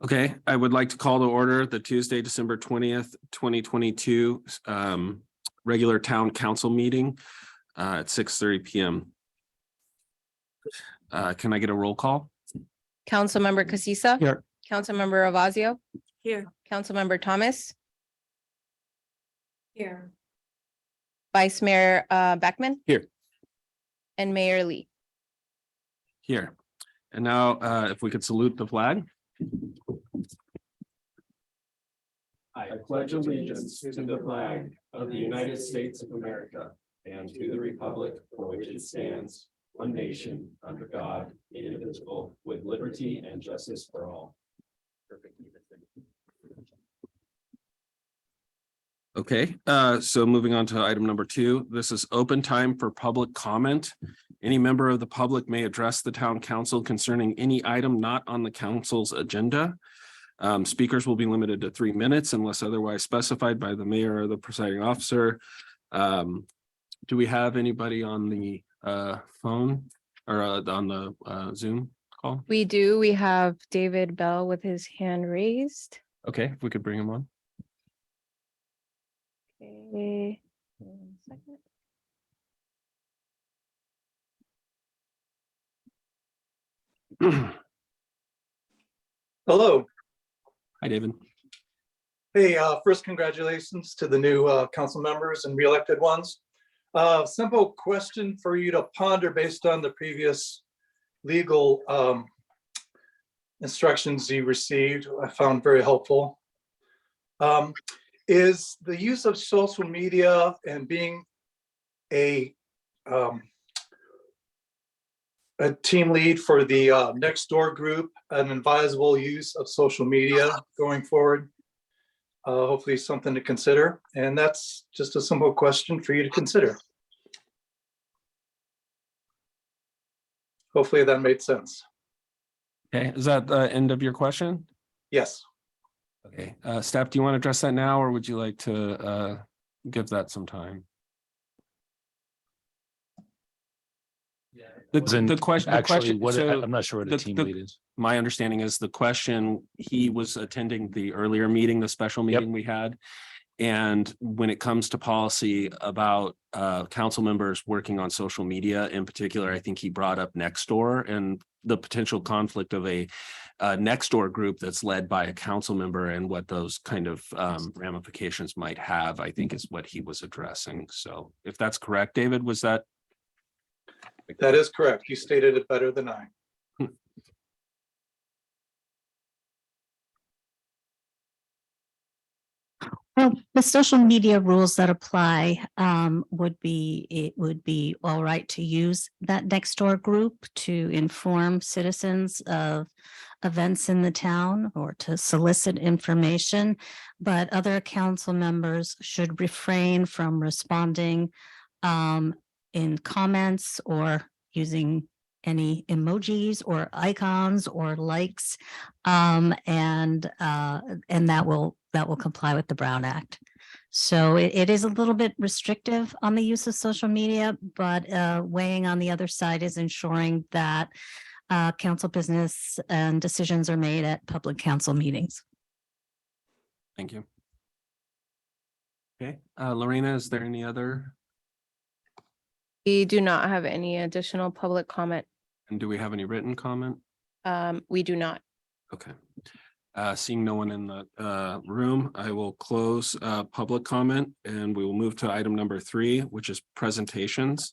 Okay, I would like to call to order the Tuesday, December 20th, 2022 regular town council meeting at 6:30 p.m. Can I get a roll call? Councilmember Casissa. Here. Councilmember Ravazio. Here. Councilmember Thomas. Here. Vice Mayor Beckman. Here. And Mayor Lee. Here. And now if we could salute the flag. I pledge allegiance to the flag of the United States of America and to the republic for which it stands, one nation, under God, indivisible, with liberty and justice for all. Okay, so moving on to item number 2, this is open time for public comment. Any member of the public may address the town council concerning any item not on the council's agenda. Speakers will be limited to 3 minutes unless otherwise specified by the mayor or the presiding officer. Do we have anybody on the phone or on the Zoom call? We do. We have David Bell with his hand raised. Okay, if we could bring him on. Okay. 1 second. Hello. Hi, David. Hey, first congratulations to the new council members and re-elected ones. Simple question for you to ponder based on the previous legal instructions you received. I found very helpful. Is the use of social media and being a team lead for the Next Door group an advisable use of social media going forward? Hopefully something to consider. And that's just a simple question for you to consider. Hopefully that made sense. Okay, is that the end of your question? Yes. Okay, Steph, do you want to address that now, or would you like to give that some time? The question, I'm not sure what a team lead is. My understanding is the question, he was attending the earlier meeting, the special meeting we had. And when it comes to policy about council members working on social media in particular, I think he brought up Nextdoor and the potential conflict of a Nextdoor group that's led by a council member and what those kind of ramifications might have, I think is what he was addressing. So if that's correct, David, was that? That is correct. You stated it better than I. Well, the social media rules that apply would be all right to use that Nextdoor group to inform citizens of events in the town or to solicit information, but other council members should refrain from responding in comments or using any emojis or icons or likes, and that will comply with the Brown Act. So it is a little bit restrictive on the use of social media, but weighing on the other side is ensuring that council business and decisions are made at public council meetings. Thank you. Okay, Lorena, is there any other? We do not have any additional public comment. And do we have any written comment? We do not. Okay. Seeing no one in the room, I will close public comment and we will move to item number 3, which is presentations.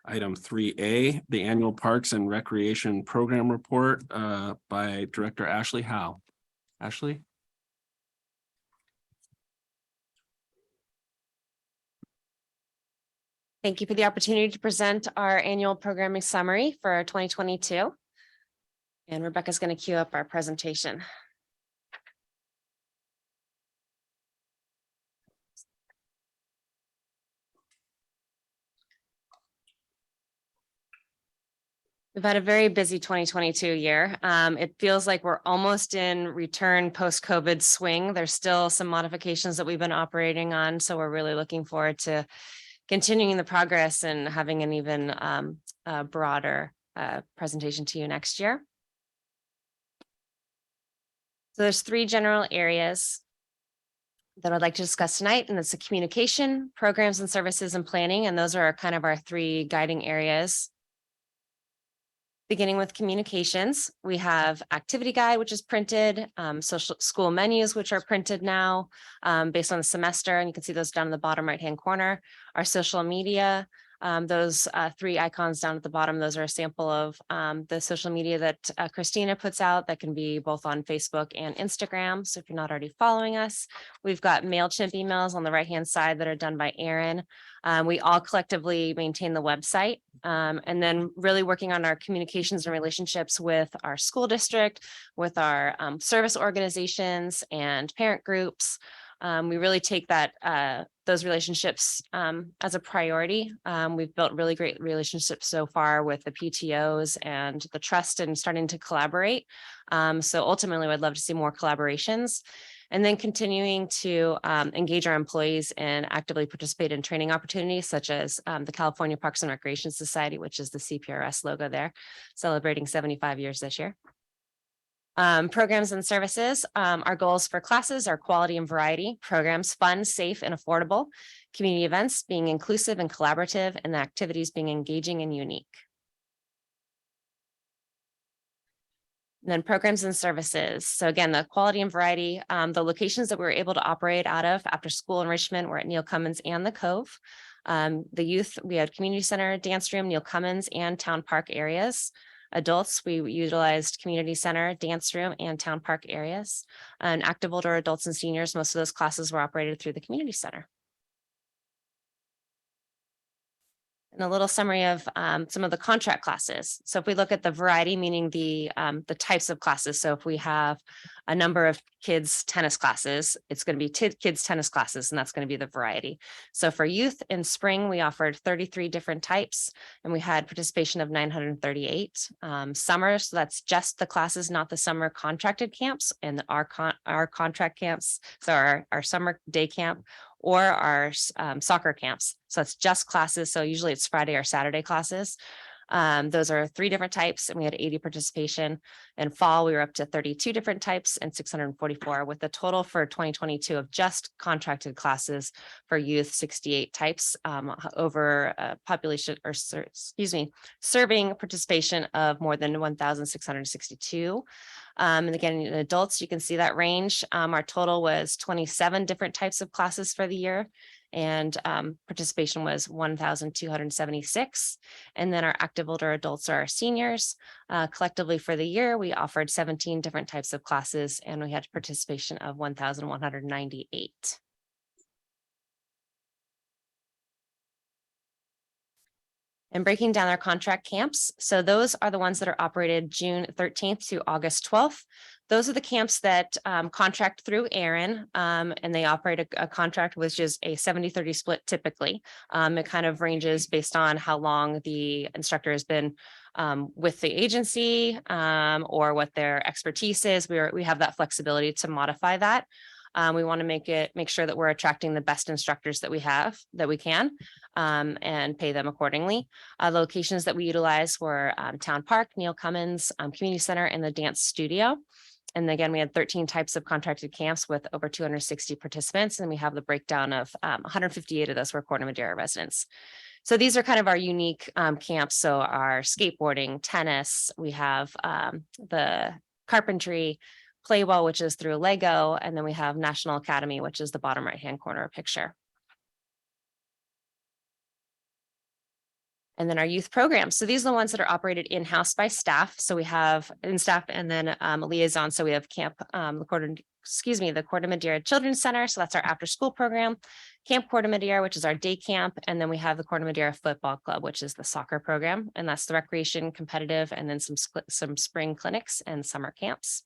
Item 3A, the annual Parks and Recreation Program Report by Director Ashley Howe. Ashley? Thank you for the opportunity to present our annual programming summary for 2022. And Rebecca's going to queue up our presentation. We've had a very busy 2022 year. It feels like we're almost in return post-COVID swing. There's still some modifications that we've been operating on. So we're really looking forward to continuing the progress and having an even broader presentation to you next year. So there's 3 general areas that I'd like to discuss tonight, and it's the communication, programs and services, and planning. And those are kind of our 3 guiding areas. Beginning with communications, we have activity guide, which is printed, social school menus, which are printed now based on the semester. And you can see those down in the bottom right-hand corner. Our social media, those 3 icons down at the bottom, those are a sample of the social media that Christina puts out that can be both on Facebook and Instagram. So if you're not already following us, we've got MailChimp emails on the right-hand side that are done by Aaron. We all collectively maintain the website, and then really working on our communications and relationships with our school district, with our service organizations and parent groups. We really take that those relationships as a priority. We've built really great relationships so far with the PTOs and the trust and starting to collaborate. So ultimately, I'd love to see more collaborations. And then continuing to engage our employees and actively participate in training opportunities such as the California Parks and Recreation Society, which is the CPRS logo there, celebrating 75 years this year. Programs and services, our goals for classes are quality and variety, programs fun, safe, and affordable, community events being inclusive and collaborative, and the activities being engaging and unique. And then programs and services. So again, the quality and variety, the locations that we were able to operate out of after school enrichment were at Neil Cummins and the Cove. The youth, we had community center, dance room, Neil Cummins, and town park areas. Adults, we utilized community center, dance room, and town park areas. And active older adults and seniors, most of those classes were operated through the community center. And a little summary of some of the contract classes. So if we look at the variety, meaning the types of classes. So if we have a number of kids tennis classes, it's going to be kids tennis classes, and that's going to be the variety. So for youth in spring, we offered 33 different types, and we had participation of 938. Summer, so that's just the classes, not the summer contracted camps, and our contract camps. So our summer day camp or our soccer camps. So it's just classes. So usually it's Friday or Saturday classes. Those are 3 different types, and we had 80 participation. In fall, we were up to 32 different types and 644, with the total for 2022 of just contracted classes for youth, 68 types, over a population, or serving participation of more than 1,662. And again, in adults, you can see that range. Our total was 27 different types of classes for the year, and participation was 1,276. And then our active older adults are our seniors. Collectively for the year, we offered 17 different types of classes, and we had participation of 1,198. And breaking down our contract camps. So those are the ones that are operated June 13th to August 12th. Those are the camps that contract through Aaron, and they operate a contract which is a 70-30 split typically. It kind of ranges based on how long the instructor has been with the agency or what their expertise is. We have that flexibility to modify that. We want to make sure that we're attracting the best instructors that we can, and pay them accordingly. The locations that we utilize were Town Park, Neil Cummins, Community Center, and the Dance Studio. And again, we had 13 types of contracted camps with over 260 participants, and we have the breakdown of 158 of those were Corte Madera residents. So these are kind of our unique camps. So our skateboarding, tennis, we have the carpentry, Play Well, which is through Lego, and then we have National Academy, which is the bottom right-hand corner picture. And then our youth programs. So these are the ones that are operated in-house by staff. So we have in-staff and then a liaison. So we have the Corte Madera Children's Center. So that's our after-school program. Camp Corte Madera, which is our day camp. And then we have the Corte Madera Football Club, which is the soccer program. And that's the recreation, competitive, and then some spring clinics and summer camps.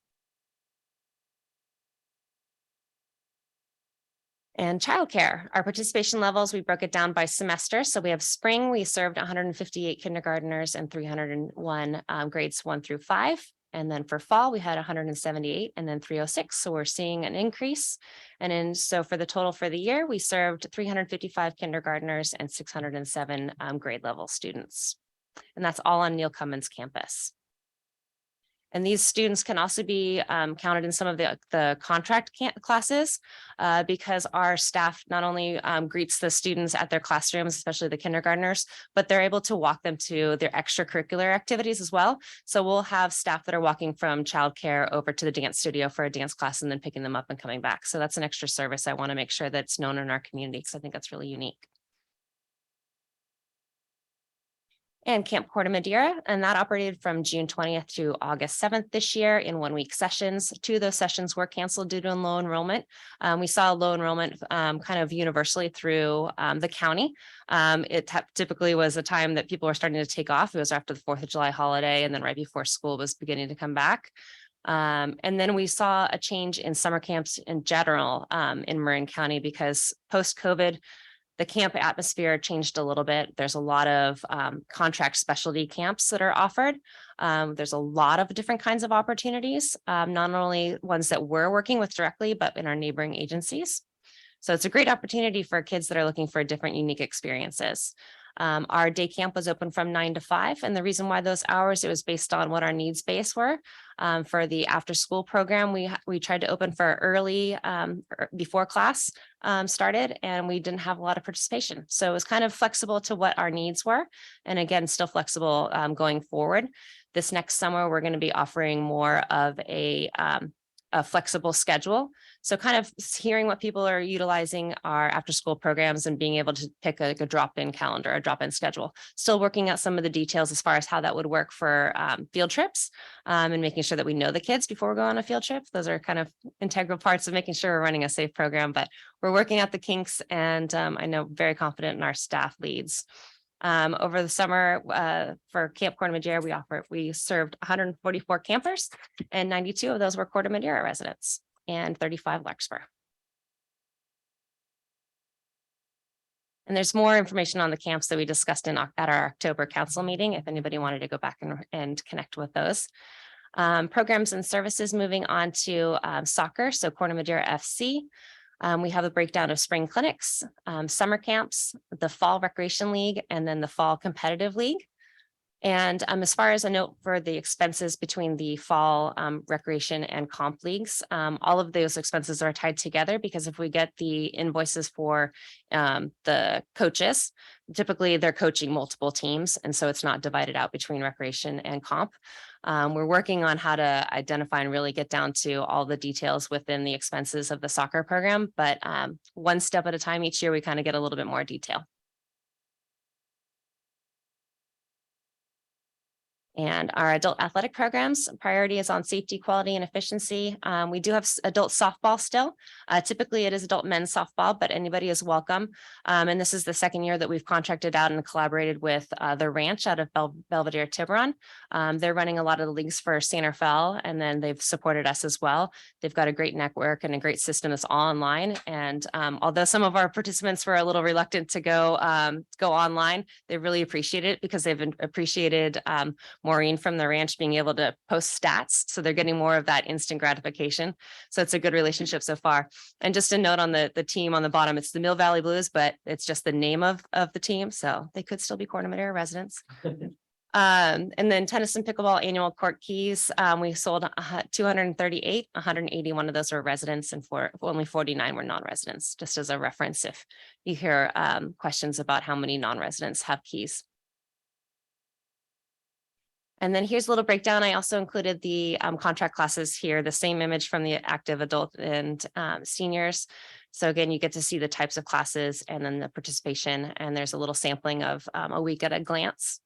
And childcare, our participation levels, we broke it down by semester. So we have spring, we served 158 kindergartners and 301 grades 1 through 5. And then for fall, we had 178 and then 306. So we're seeing an increase. So for the total for the year, we served 355 kindergartners and 607 grade level students. And that's all on Neil Cummins campus. And these students can also be counted in some of the contract classes because our staff not only greets the students at their classrooms, especially the kindergartners, but they're able to walk them to their extracurricular activities as well. So we'll have staff that are walking from childcare over to the dance studio for a dance class and then picking them up and coming back. So that's an extra service I want to make sure that's known in our community because I think that's really unique. And Camp Corte Madera, and that operated from June 20th to August 7th this year in 1-week sessions. 2 of those sessions were canceled due to low enrollment. We saw low enrollment kind of universally through the county. It typically was a time that people were starting to take off. It was after the 4th of July holiday and then right before school was beginning to come back. And then we saw a change in summer camps in general in Marin County because post-COVID, the camp atmosphere changed a little bit. There's a lot of contract specialty camps that are offered. There's a lot of different kinds of opportunities, not only ones that we're working with directly, but in our neighboring agencies. So it's a great opportunity for kids that are looking for different unique experiences. Our day camp was open from 9 to 5. And the reason why those hours, it was based on what our needs base were. For the after school program, we tried to open for early before class started, and we didn't have a lot of participation. So it was kind of flexible to what our needs were. And again, still flexible going forward. This next summer, we're going to be offering more of a flexible schedule. So kind of hearing what people are utilizing our after school programs and being able to pick a drop-in calendar, a drop-in schedule. Still working out some of the details as far as how that would work for field trips and making sure that we know the kids before we go on a field trip. Those are kind of integral parts of making sure we're running a safe program, but we're working out the kinks and I know very confident in our staff leads. Over the summer for Camp Corte Madera, we served 144 campers and 92 of those were Corte Madera residents and 35 Larkspur. And there's more information on the camps that we discussed at our October council meeting, if anybody wanted to go back and connect with those. Programs and services, moving on to soccer, so Corte Madera FC. We have a breakdown of spring clinics, summer camps, the fall recreation league, and then the fall competitive league. And as far as a note for the expenses between the fall recreation and comp leagues, all of those expenses are tied together because if we get the invoices for the coaches, typically they're coaching multiple teams. And so it's not divided out between recreation and comp. We're working on how to identify and really get down to all the details within the expenses of the soccer program. But one step at a time each year, we kind of get a little bit more detail. And our adult athletic programs, priority is on safety, quality, and efficiency. We do have adult softball still. Typically, it is adult men's softball, but anybody is welcome. And this is the second year that we've contracted out and collaborated with the ranch out of Belvedere, Tiburon. They're running a lot of the leagues for Santa Fe, and then they've supported us as well. They've got a great network and a great system that's all online. And although some of our participants were a little reluctant to go online, they really appreciate it because they've appreciated Maureen from the ranch being able to post stats. So they're getting more of that instant gratification. So it's a good relationship so far. And just a note on the team on the bottom, it's the Mill Valley Blues, but it's just the name of the team. So they could still be Corte Madera residents. And then tennis and pickleball annual court keys. We sold 238, 181 of those were residents and only 49 were non-residents, just as a reference if you hear questions about how many non-residents have keys. And then here's a little breakdown. I also included the contract classes here, the same image from the active adult and seniors. So again, you get to see the types of classes and then the participation, and there's a little sampling of a week at a glance.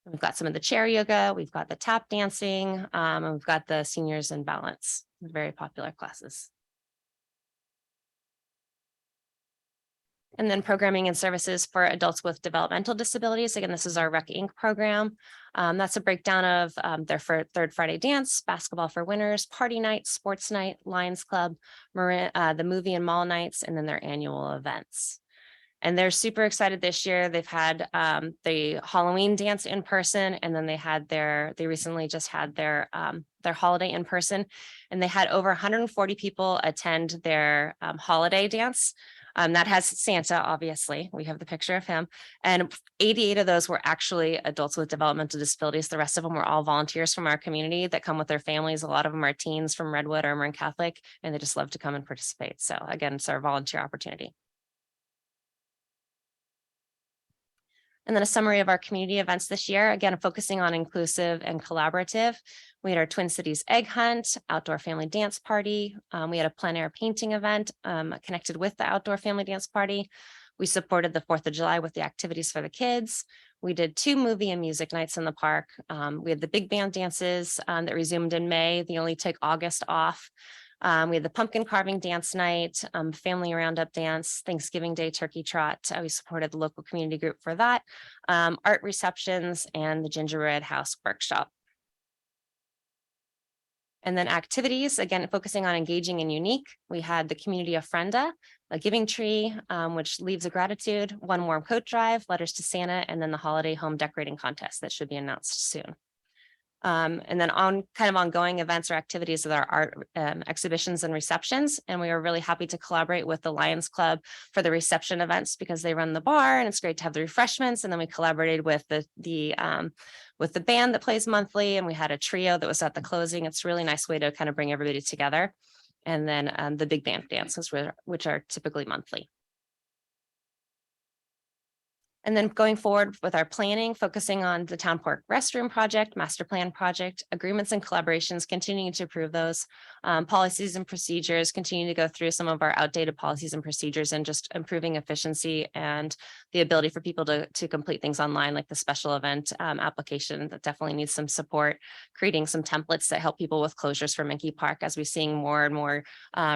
We've got some of the chair yoga, we've got the tap dancing, and we've got the seniors and balance, very popular classes. And then programming and services for adults with developmental disabilities. Again, this is our Rec Inc. program. That's a breakdown of their third Friday dance, basketball for winners, party night, sports night, Lions Club, the movie and mall nights, and then their annual events. And they're super excited this year. They've had the Halloween dance in person, and then they recently just had their holiday in person, and they had over 140 people attend their holiday dance. That has Santa, obviously. We have the picture of him. And 88 of those were actually adults with developmental disabilities. The rest of them were all volunteers from our community that come with their families. A lot of them are teens from Redwood or Marin Catholic, and they just love to come and participate. So again, it's our volunteer opportunity. And then a summary of our community events this year, again, focusing on inclusive and collaborative. We had our Twin Cities Egg Hunt, outdoor family dance party. We had a plein air painting event connected with the outdoor family dance party. We supported the 4th of July with the activities for the kids. We did 2 movie and music nights in the park. We had the big band dances that resumed in May. They only take August off. We had the pumpkin carving dance night, family roundup dance, Thanksgiving Day turkey trot. We supported the local community group for that, art receptions, and the gingerbread house workshop. And then activities, again, focusing on engaging and unique. We had the community ofrenda, a giving tree, which leaves a gratitude, 1 warm coat drive, letters to Santa, and then the holiday home decorating contest that should be announced soon. And then ongoing events or activities with our art exhibitions and receptions. And we were really happy to collaborate with the Lions Club for the reception events because they run the bar and it's great to have the refreshments. And then we collaborated with the band that plays monthly, and we had a trio that was at the closing. It's a really nice way to kind of bring everybody together. And then the big band dances, which are typically monthly. And then going forward with our planning, focusing on the town park restroom project, master plan project, agreements and collaborations, continuing to improve those policies and procedures, continue to go through some of our outdated policies and procedures, and just improving efficiency and the ability for people to complete things online, like the special event application that definitely needs some support, creating some templates that help people with closures for Menke Park as we're seeing more and more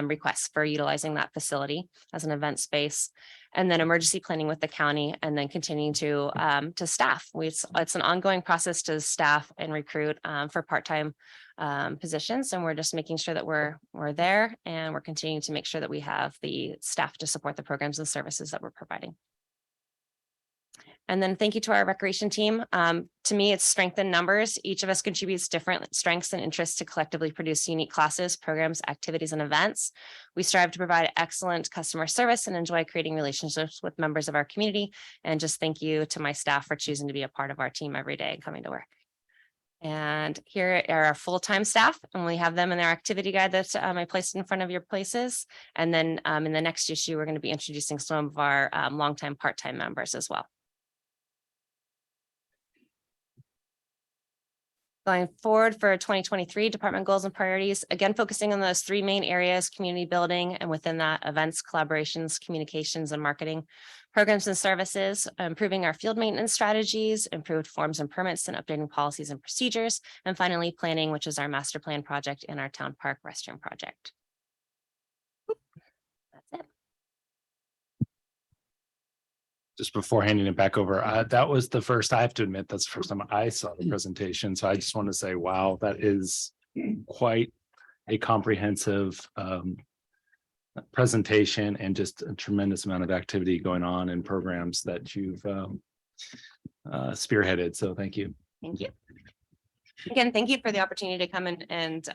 requests for utilizing that facility as an event space. And then emergency planning with the county, and then continuing to staff. It's an ongoing process to staff and recruit for part-time positions. And we're just making sure that we're there, and we're continuing to make sure that we have the staff to support the programs and services that we're providing. And then thank you to our recreation team. To me, it's strength in numbers. Each of us contributes different strengths and interests to collectively produce unique classes, programs, activities, and events. We strive to provide excellent customer service and enjoy creating relationships with members of our community. And just thank you to my staff for choosing to be a part of our team every day and coming to work. And here are our full-time staff, and we have them in their activity guide that I placed in front of your places. And then in the next issue, we're going to be introducing some of our longtime part-time members as well. Going forward for 2023 department goals and priorities, again, focusing on those 3 main areas: community building, and within that, events, collaborations, communications, and marketing, programs and services, improving our field maintenance strategies, improved forms and permits, and updating policies and procedures. And finally, planning, which is our master plan project and our town park restroom project. That's it. Just before handing it back over, that was the first, I have to admit, that's the first time I saw the presentation. So I just want to say, wow, that is quite a comprehensive presentation, and just a tremendous amount of activity going on and programs that you've spearheaded. So thank you. Thank you. Again, thank you for the opportunity to come in and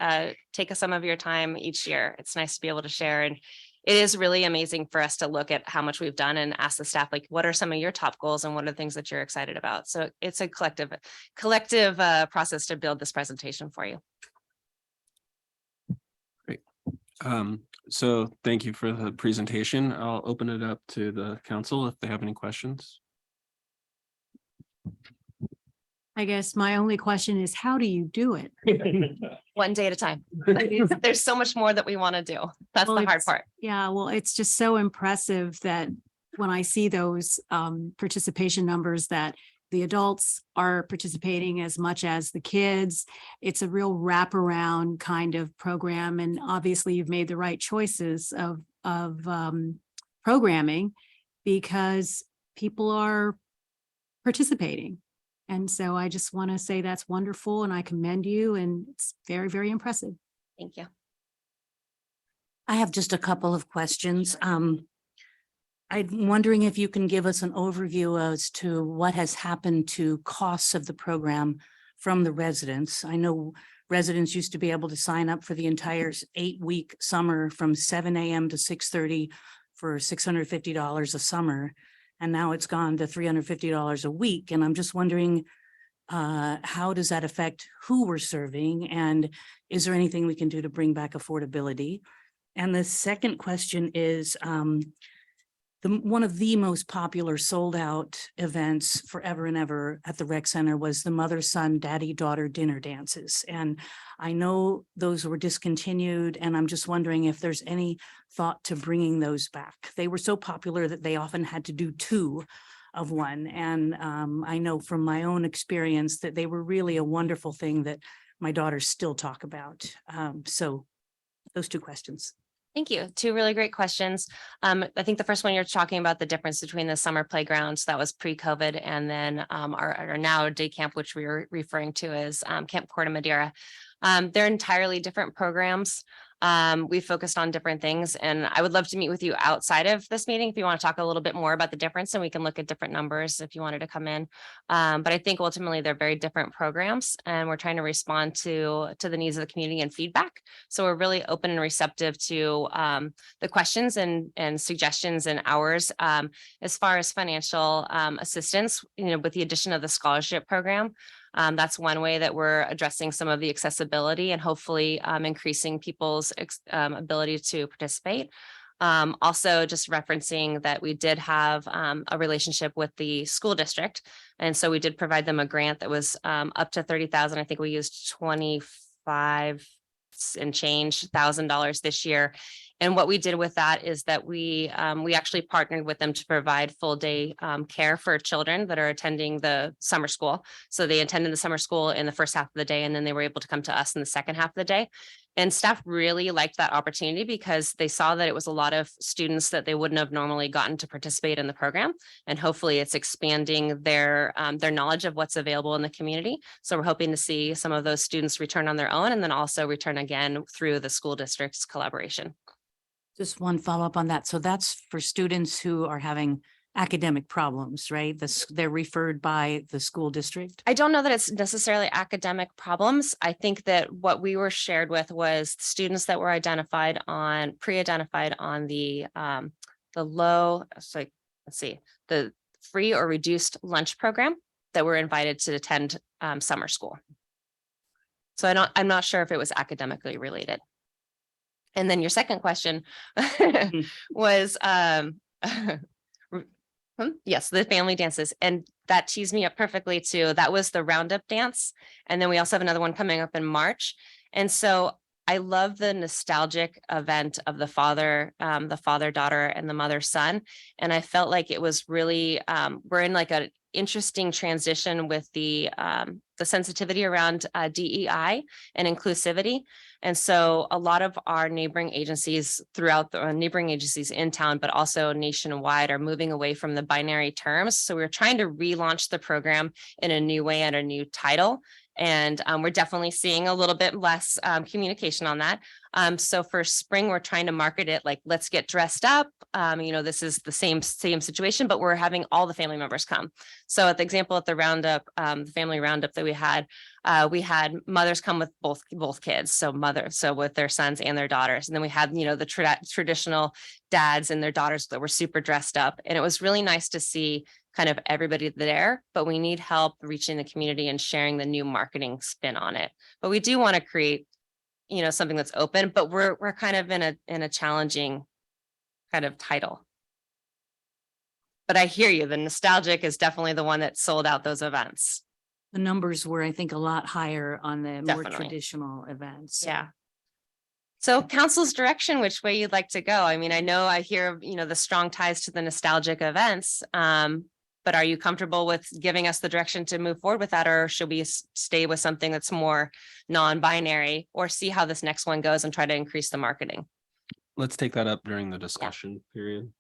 take some of your time each year. It's nice to be able to share, and it is really amazing for us to look at how much we've done and ask the staff, like, what are some of your top goals and what are the things that you're excited about? So it's a collective process to build this presentation for you. Great. So thank you for the presentation. I'll open it up to the council if they have any questions. I guess my only question is, how do you do it? One day at a time. There's so much more that we want to do. That's Well, the hard it's- part. Yeah, well, it's just so impressive that when I see those participation numbers, that the adults are participating as much as the kids. It's a real wraparound kind of program. And obviously you've made the right choices of programming, because people are participating. And so I just want to say that's wonderful, and I commend you, and it's very, very impressive. Thank you. I have just a couple of questions. I'm wondering if you can give us an overview as to what has happened to costs of the program from the residents. I know residents used to be able to sign up for the entire 8-week summer from 7 a.m. to 6:30 for $650 a summer. And now it's gone to $350 a week. And I'm just wondering, how does that affect who we're serving? And is there anything we can do to bring back affordability? And the second question is, one of the most popular sold out events forever and ever at the rec center was the mother-son, daddy-daughter dinner dances. And I know those were discontinued, and I'm just wondering if there's any thought to bringing those back. They were so popular that they often had to do two of one. And I know from my own experience that they were really a wonderful thing that my daughters still talk about. So those two questions. Thank you. Two really great questions. I think the first one you're talking about the difference between the summer playgrounds that was pre-COVID and then our now day camp, which we were referring to as Camp Corte Madera. They're entirely different programs. We focused on different things, and I would love to meet with you outside of this meeting if you want to talk a little bit more about the difference, and we can look at different numbers if you wanted to come in. But I think ultimately they're very different programs, and we're trying to respond to the needs of the community and feedback. So we're really open and receptive to the questions and suggestions and hours. As far as financial assistance, with the addition of the scholarship program, that's one way that we're addressing some of the accessibility and hopefully increasing people's ability to participate. Also just referencing that we did have a relationship with the school district. And so we did provide them a grant that was up to $30,000. I think we used 25 and change $1,000 this year. And what we did with that is that we actually partnered with them to provide full day care for children that are attending the summer school. So they attended the summer school in the first half of the day, and then they were able to come to us in the second half of the day. And staff really liked that opportunity because they saw that it was a lot of students that they wouldn't have normally gotten to participate in the program. And hopefully it's expanding their knowledge of what's available in the community. So we're hoping to see some of those students return on their own and then also return again through the school district's collaboration. Just one follow-up on that. So that's for students who are having academic problems, right? They're referred by the school district. I don't know that it's necessarily academic problems. I think that what we were shared with was students that were pre-identified on the low, so let's see, the free or reduced lunch program that were invited to attend summer school. So I'm not sure if it was academically related. And then your second question was, yes, the family dances. And that tees me up perfectly too. That was the roundup dance. And then we also have another one coming up in March. And so I love the nostalgic event of the father, daughter, and the mother, son. And I felt like it was really, we're in like an interesting transition with the sensitivity around DEI and inclusivity. And so a lot of our neighboring agencies throughout the neighboring agencies in town, but also nationwide, are moving away from the binary terms. So we're trying to relaunch the program in a new way and a new title. And we're definitely seeing a little bit less communication on that. So for spring, we're trying to market it like, let's get dressed up. This is the same situation, but we're having all the family members come. So at the example at the roundup, the family roundup that we had mothers come with both kids. So with their sons and their daughters. And then we had, the traditional dads and their daughters that were super dressed up. And it was really nice to see kind of everybody there, but we need help reaching the community and sharing the new marketing spin on it. But we do want to create, something that's open, but we're kind of in a challenging kind of title. But I hear you. The nostalgic is definitely the one that sold out those events. The numbers were, I think, a lot higher on the more Definitely. traditional events. Yeah. So council's direction, which way you'd like to go? I mean, I know I hear, the strong ties to the nostalgic events. But are you comfortable with giving us the direction to move forward with that? Or should we stay with something that's more non-binary or see how this next one goes and try to increase the marketing? Let's take that up during the discussion period.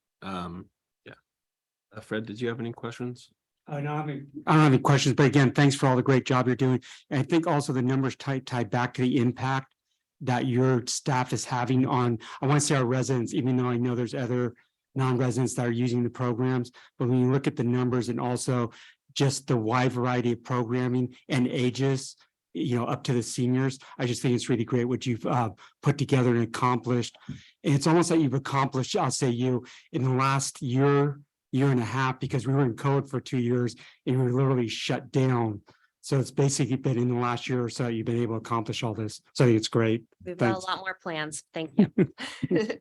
Fred, did you have any questions? No, I don't have any questions, but again, thanks for all the great job you're doing. And I think also the numbers tie back to the impact that your staff is having on, I want to say our residents, even though I know there's other non-residents that are using the programs, but when you look at the numbers and also just the wide variety of programming and ages, up to the seniors. I just think it's really great what you've put together and accomplished. And it's almost like you've accomplished, I'll say you, in the last year and a half, because we were in code for 2 years and we were literally shut down. So it's basically been in the last year or so you've been able to accomplish all this. So I think it's great. We've got Thanks. a lot more plans. Thank you.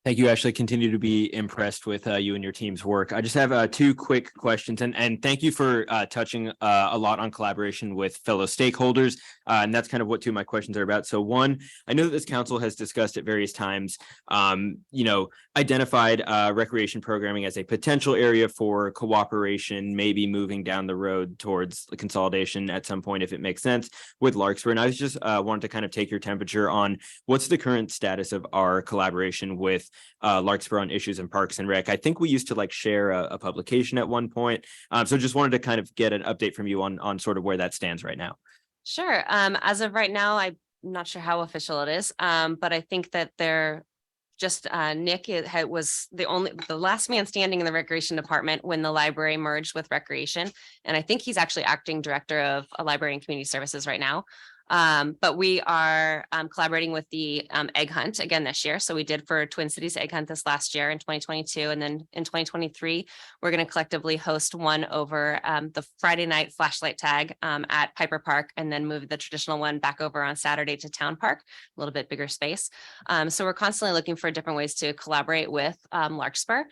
Thank you, Ashley. Continue to be impressed with you and your team's work. I just have two quick questions, and thank you for touching a lot on collaboration with fellow stakeholders. And that's kind of what two of my questions are about. So one, I know that this council has discussed at various times, identified recreation programming as a potential area for cooperation, maybe moving down the road towards the consolidation at some point, if it makes sense, with Larkspur. And I was just wanted to kind of take your temperature on what's the current status of our collaboration with Larkspur on issues in Parks and Rec. I think we used to share a publication at one point. So just wanted to kind of get an update from you on sort of where that stands right now. Sure. As of right now, I'm not sure how official it is, but I think that they're just Nick was the last man standing in the recreation department when the library merged with recreation. And I think he's actually acting director of a library and community services right now. But we are collaborating with the egg hunt again this year. So we did for Twin Cities Egg Hunt this last year in 2022. And then in 2023, we're going to collectively host one over the Friday night flashlight tag at Piper Park, and then move the traditional one back over on Saturday to Town Park, a little bit bigger space. So we're constantly looking for different ways to collaborate with Larkspur.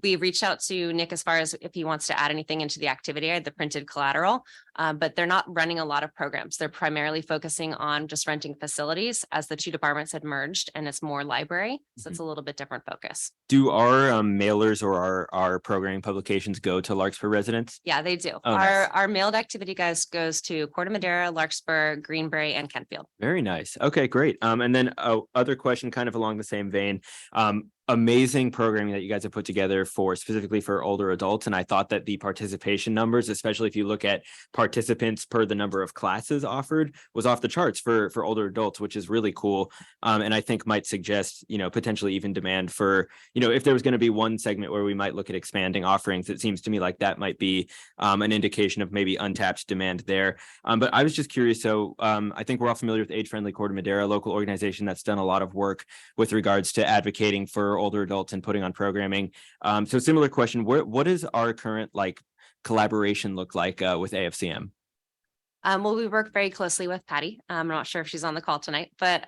We reached out to Nick as far as if he wants to add anything into the activity, the printed collateral, but they're not running a lot of programs. They're primarily focusing on just renting facilities as the two departments had merged, and it's more library. So it's a little bit different focus. Do our mailers or our programming publications go to Larkspur residents? Yeah, they do. Oh, nice. Our mailed activity guys goes to Corte Madera, Larkspur, Greenbury, and Kentfield. Very nice. Okay, great. And then other question kind of along the same vein. Amazing programming that you guys have put together specifically for older adults. And I thought that the participation numbers, especially if you look at participants per the number of classes offered, was off the charts for older adults, which is really cool. And I think might suggest, potentially even demand for, if there was going to be one segment where we might look at expanding offerings, it seems to me like that might be an indication of maybe untapped demand there. But I was just curious. So I think we're all familiar with Age Friendly Corte Madera, a local organization that's done a lot of work with regards to advocating for older adults and putting on programming. So similar question, what is our current collaboration look like with AFCM? Well, we work very closely with Patty. I'm not sure if she's on the call tonight, but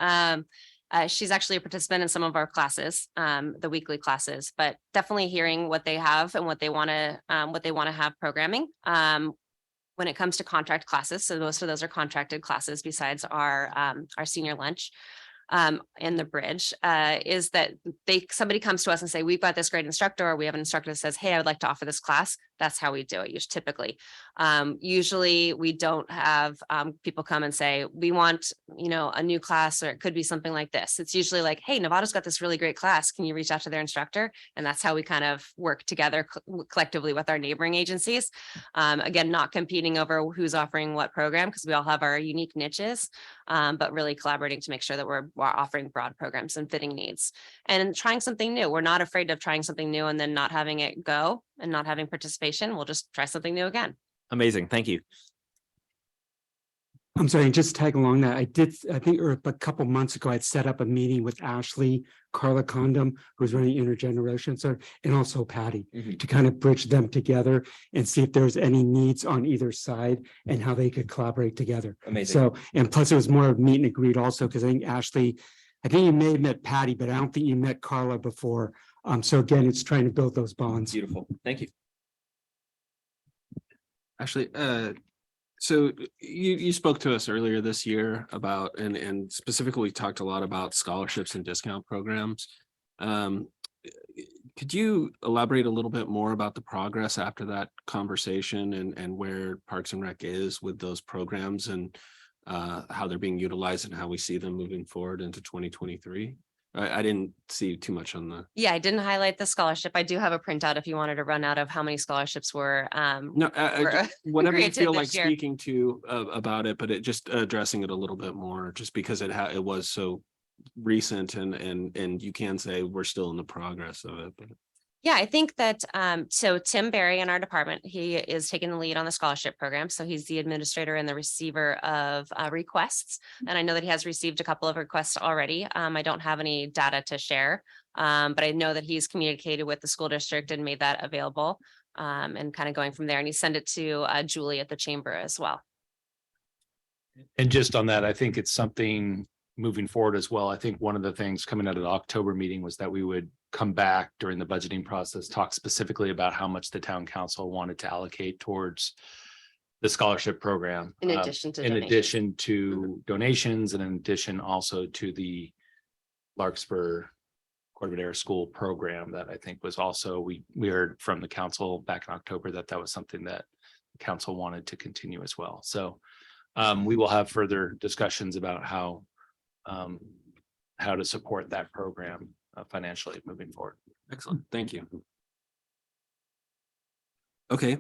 she's actually a participant in some of our classes, the weekly classes, but definitely hearing what they have and what they want to have programming. When it comes to contract classes, so most of those are contracted classes besides our senior lunch. In the bridge is that somebody comes to us and say, we've got this great instructor, or we have an instructor that says, hey, I would like to offer this class. That's how we do it typically. Usually we don't have people come and say, we want, a new class, or it could be something like this. It's usually like, hey, Nevada's got this really great class. Can you reach out to their instructor? And that's how we kind of work together collectively with our neighboring agencies. Again, not competing over who's offering what program, because we all have our unique niches, but really collaborating to make sure that we're offering broad programs and fitting needs and trying something new. We're not afraid of trying something new and then not having it go and not having participation. We'll just try something new again. Amazing. Thank you. I'm sorry, just tag along that. I think a couple months ago, I'd set up a meeting with Ashley, Carla Condom, who's running Intergeneration, and also Patty, to kind of bridge them together and see if there's any needs on either side and how they could collaborate together. Amazing. So, and plus it was more of meet and greet also, because I think Ashley, I think you may have met Patty, but I don't think you met Carla before. So again, it's trying to build those bonds. Beautiful. Thank you. Actually, so you spoke to us earlier this year about, and specifically talked a lot about scholarships and discount programs. Could you elaborate a little bit more about the progress after that conversation and where Parks and Rec is with those programs and how they're being utilized and how we see them moving forward into 2023? I didn't see too much on the. Yeah, I didn't highlight the scholarship. I do have a printout if you wanted to run out of how many scholarships were. Whatever you granted feel like this year. speaking to about it, but it just addressing it a little bit more, just because it was so recent and you can say we're still in the progress of it. But. Yeah, I think that, so Tim Barry in our department, he is taking the lead on the scholarship program. So he's the administrator and the receiver of requests. And I know that he has received a couple of requests already. I don't have any data to share. But I know that he's communicated with the school district and made that available. And kind of going from there. And he sent it to Julie at the chamber as well. And just on that, I think it's something moving forward as well. I think one of the things coming out of the October meeting was that we would come back during the budgeting process, talk specifically about how much the town council wanted to allocate towards the scholarship program. In addition to in donations. addition to donations, and in addition also to the Larkspur Corte Madera School program that I think was also, we heard from the council back in October that that was something that the council wanted to continue as well. So we will have further discussions about how to support that program financially moving forward. Excellent, thank you. Okay,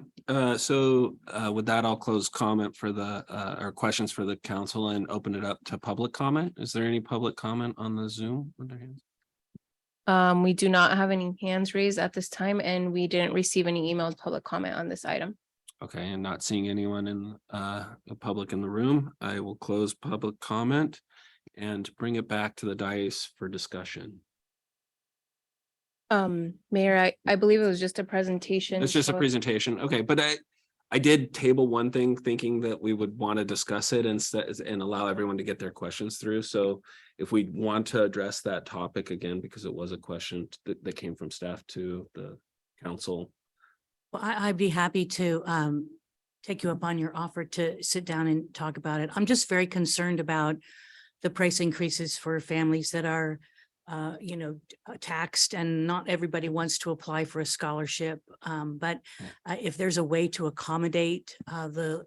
so with that, I'll close comment for the or questions for the council and open it up to public comment. Is there any public comment on the Zoom? With their hands? We do not have any hands raised at this time, and we didn't receive any emailed public comment on this item. Okay, and not seeing anyone in the public in the room, I will close public comment and bring it back to the dais for discussion. Mayor, I believe it was just a presentation. It's just a so- presentation. Okay, but I did table one thing thinking that we would want to discuss it and allow everyone to get their questions through. So if we want to address that topic again, because it was a question that came from staff to the council. Well, I'd be happy to take you up on your offer to sit down and talk about it. I'm just very concerned about the price increases for families that are taxed, and not everybody wants to apply for a scholarship. But if there's a way to accommodate the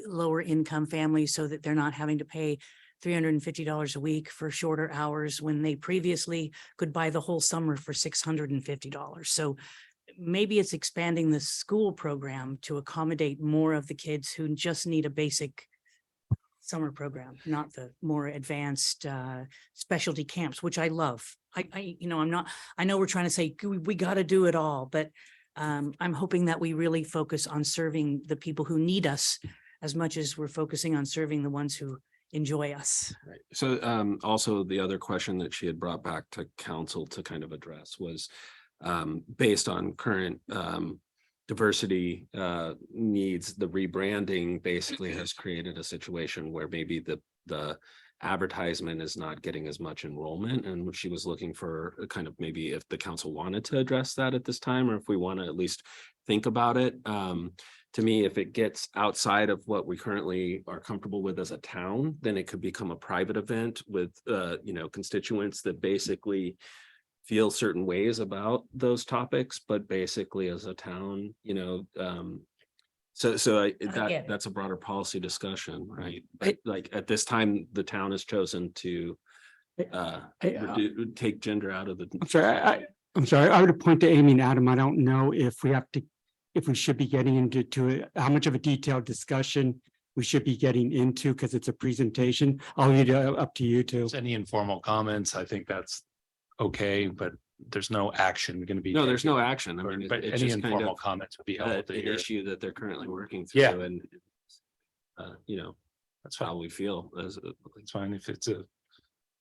lower income families so that they're not having to pay $350 a week for shorter hours when they previously could buy the whole summer for $650. So maybe it's expanding the school program to accommodate more of the kids who just need a basic summer program, not the more advanced specialty camps, which I love. I know we're trying to say we got to do it all, but I'm hoping that we really focus on serving the people who need us as much as we're focusing on serving the ones who enjoy us. Right. So also the other question that she had brought back to council to kind of address was based on current diversity needs, the rebranding basically has created a situation where maybe the advertisement is not getting as much enrollment, and she was looking for kind of maybe if the council wanted to address that at this time, or if we want to at least think about it. To me, if it gets outside of what we currently are comfortable with as a town, then it could become a private event with constituents that basically feel certain ways about those topics, but basically as a town, that's a broader policy discussion, right? But like at this time, the town has chosen to take gender out of the. I'm sorry. I would point to Amy and Adam. I don't know if we should be getting into how much of a detailed discussion we should be getting into, because it's a presentation. I'll leave it up to you two. Any informal comments, I think that's okay, but there's no action going to be. No, there's no taken. action. I mean, But it's any just kind informal of comments would be helpful to an hear. issue that they're currently working through, Yeah. and that's how we feel as It's fine if it's a.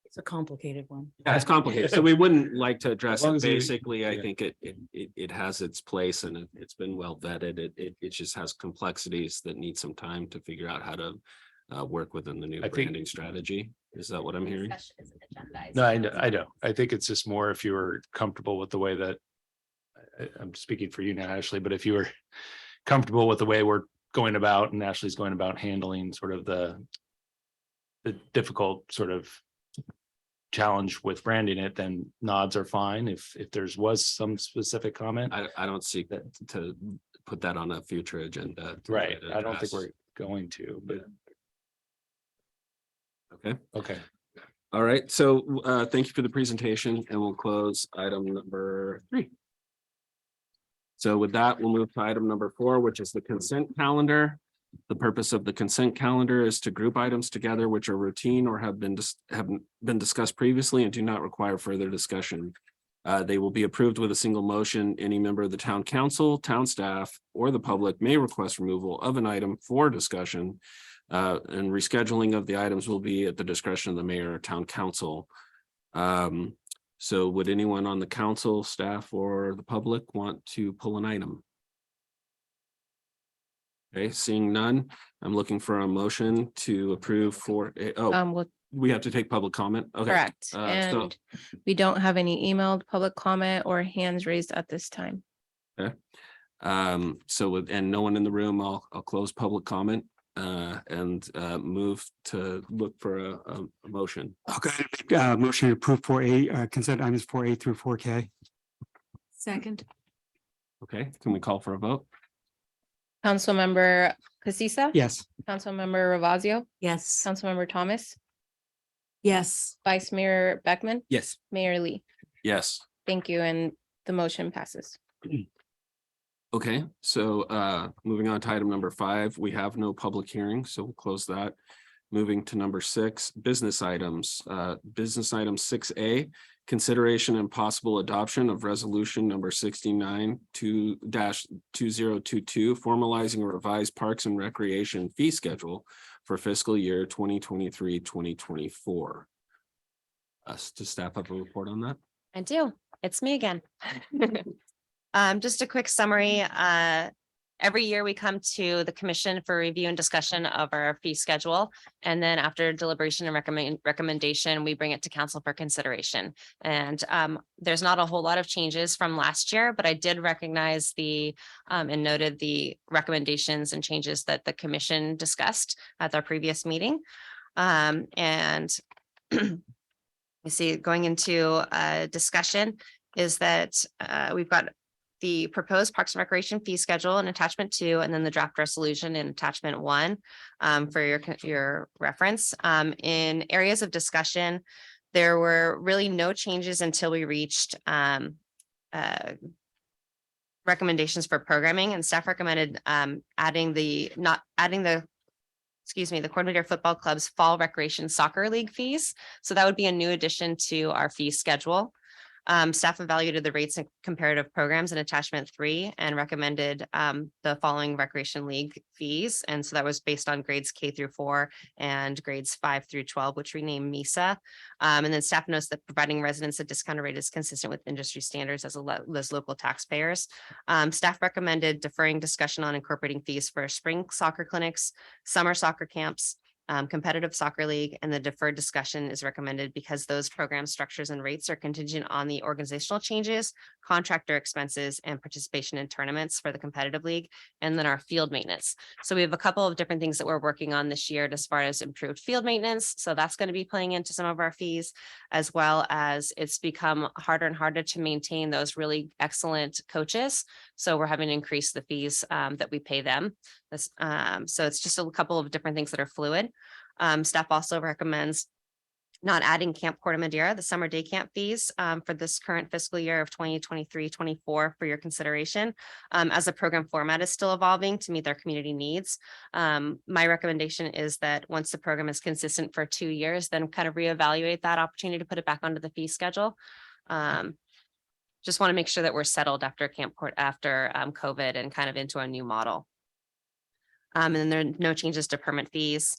It's a complicated one. yeah, it's complicated. So we wouldn't like to address As long it. as we- Basically, I yeah. think it has its place, and it's been well vetted. It just has complexities that need some time to figure out how to work within the new I think- branding strategy. Is that what I'm hearing? No, I know. I think it's just more if you were comfortable with the way that. I'm speaking for you now, Ashley, but if you were comfortable with the way we're going about and Ashley's going about handling sort of the difficult sort of challenge with branding it, then nods are fine. If was some specific comment. I don't seek that to put that on a future agenda. Right. I don't think we're going to, but Okay. okay. All right. So thank you for the presentation, and we'll close item number 3. So with that, we'll move to item number 4, which is the consent calendar. The purpose of the consent calendar is to group items together which are routine or have been discussed previously and do not require further discussion. They will be approved with a single motion. Any member of the town council, town staff, or the public may request removal of an item for discussion. And rescheduling of the items will be at the discretion of the mayor or town council. So would anyone on the council, staff, or the public want to pull an item? Okay, seeing none, I'm looking for a motion to approve Well, we have to take public comment. Okay. correct. so- And we don't have any emailed public comment or hands raised at this time. And no one in the room, I'll close public comment and move to look for a motion. I'll go ahead and make a motion to approve 4A, consent items 4A through 4K. Second, Okay, can we call for a vote? Councilmember Casissa. Yes. Councilmember Ravazio, Yes. Councilmember Thomas, yes, Vice Mayor Beckman, Yes. Mayor Lee. Yes. Thank you, and the motion passes. Okay, so moving on to item number 5, we have no public hearing, so we'll close that. Moving to number 6, business items. Business item 6A, consideration and possible adoption of resolution number 69-2022, formalizing a revised Parks and Recreation fee schedule for fiscal year 2023-2024. To staff up a report on that. I do. It's me again. Just a quick summary. Every year we come to the commission for review and discussion of our fee schedule. And then after deliberation and recommendation, we bring it to council for consideration. And there's not a whole lot of changes from last year, but I did recognize and noted the recommendations and changes that the commission discussed at their previous meeting. And you see, going into discussion is that we've got the proposed Parks and Recreation fee schedule in attachment 2, and then the draft resolution in attachment 1 for your reference. In areas of discussion, there were really no changes until we reached recommendations for programming, and staff recommended the Corte Madera Football Club's Fall Recreation Soccer League fees. So that would be a new addition to our fee schedule. Staff evaluated the rates and comparative programs in attachment 3 and recommended the following recreation league fees. And so that was based on grades K through 4 and grades 5 through 12, which we named MISA. And then staff notes that providing residents a discounted rate is consistent with industry standards as local taxpayers. Staff recommended deferring discussion on incorporating fees for spring soccer clinics, summer soccer camps, competitive soccer league, and the deferred discussion is recommended because those program structures and rates are contingent on the organizational changes, contractor expenses, and participation in tournaments for the competitive league, and then our field maintenance. So we have a couple of different things that we're working on this year as far as improved field maintenance. So that's going to be playing into some of our fees, as well as it's become harder and harder to maintain those really excellent coaches. So we're having to increase the fees that we pay them. So it's just a couple of different things that are fluid. Staff also recommends not adding Camp Corte Madera, the summer day camp fees for this current fiscal year of 2023-24 for your consideration, as the program format is still evolving to meet their community needs. My recommendation is that once the program is consistent for 2 years, then kind of reevaluate that opportunity to put it back onto the fee schedule. Just want to make sure that we're settled after COVID and kind of into a new model. And then there are no changes to permit fees.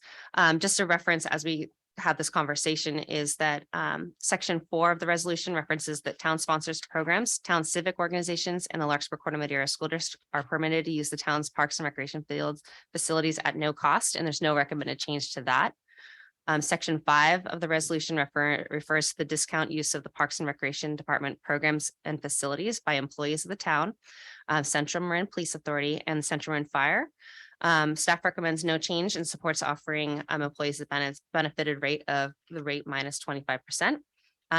Just a reference as we have this conversation is that section 4 of the resolution references that town sponsors programs, town civic organizations, and the Larkspur Corte Madera School District are permitted to use the town's parks and recreation facilities at no cost, and there's no recommended change to that. Section 5 of the resolution refers to the discount use of the Parks and Recreation Department programs and facilities by employees of the town, Central Marin Police Authority, and Central Marin Fire. Staff recommends no change and supports offering employees the benefited rate of the rate minus 25%.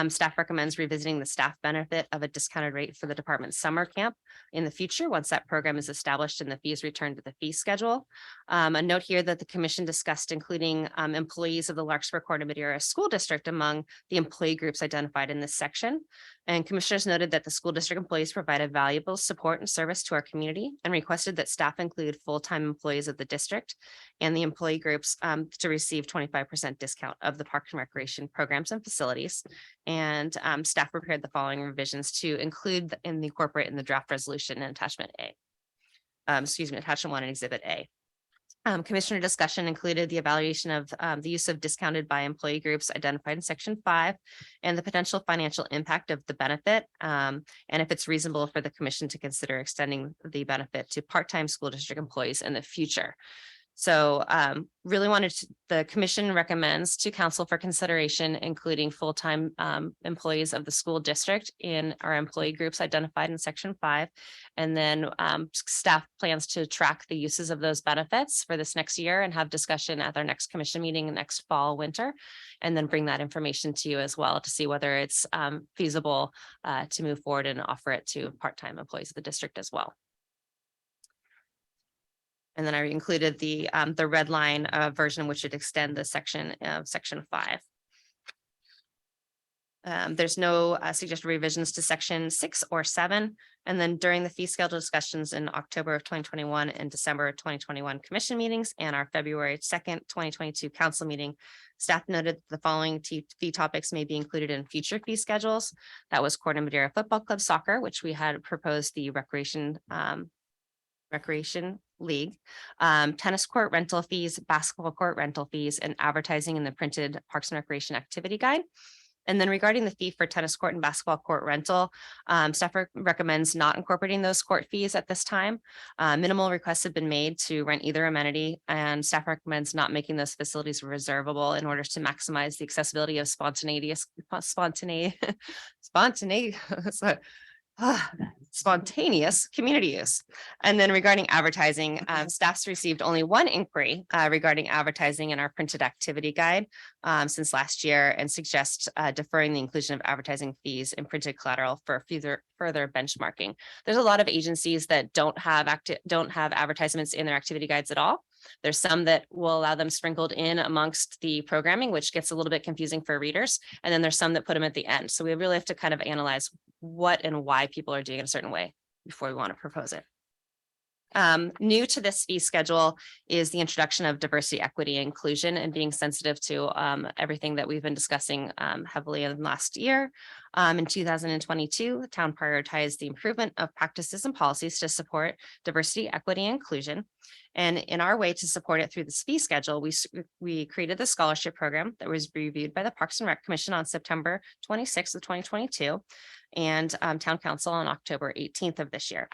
Staff recommends revisiting the staff benefit of a discounted rate for the department's summer camp in the future once that program is established and the fees returned to the fee schedule. A note here that the commission discussed including employees of the Larkspur Corte Madera School District among the employee groups identified in this section. And commissioners noted that the school district employees provided valuable support and service to our community and requested that staff include full-time employees of the district and the employee groups to receive 25% discount of the Parks and Recreation programs and facilities. And staff prepared the following revisions to include and incorporate in the draft resolution in attachment A. Attachment 1 and exhibit A. Commissioner discussion included the evaluation of the use of discounted by employee groups identified in section 5 and the potential financial impact of the benefit. And if it's reasonable for the commission to consider extending the benefit to part-time school district employees in the future. So really the commission recommends to council for consideration, including full-time employees of the school district in our employee groups identified in section 5. And then staff plans to track the uses of those benefits for this next year and have discussion at their next commission meeting next fall, winter, and then bring that information to you as well to see whether it's feasible to move forward and offer it to part-time employees of the district as well. And then I included the red line version, which would extend the section 5. There's no suggested revisions to section 6 or 7. And then during the fee schedule discussions in October of 2021 and December of 2021 commission meetings and our February 2nd, 2022 council meeting, staff noted the following fee topics may be included in future fee schedules. That was Corte Madera Football Club Soccer, which we had proposed the recreation league, tennis court rental fees, basketball court rental fees, and advertising in the printed Parks and Recreation activity guide. And then regarding the fee for tennis court and basketball court rental, staff recommends not incorporating those court fees at this time. Minimal requests have been made to rent either amenity, and staff recommends not making those facilities reservable in order to maximize the accessibility of spontaneous community use. And then regarding advertising, staff's received only one inquiry regarding advertising in our printed activity guide since last year, and suggest deferring the inclusion of advertising fees in printed collateral for further benchmarking. There's a lot of agencies that don't have advertisements in their activity guides at all. There's some that will allow them sprinkled in amongst the programming, which gets a little bit confusing for readers. And then there's some that put them at the end. So we really have to kind of analyze what and why people are doing it a certain way before we want to propose it. New to this fee schedule is the introduction of diversity, equity, and inclusion, and being sensitive to everything that we've been discussing heavily in last year. In 2022, the town prioritized the improvement of practices and policies to support diversity, equity, and inclusion. And in our way to support it through this fee schedule, we created the scholarship program that was reviewed by the Parks and Rec Commission on September 26th of 2022 and Town Council on October 18th of this year.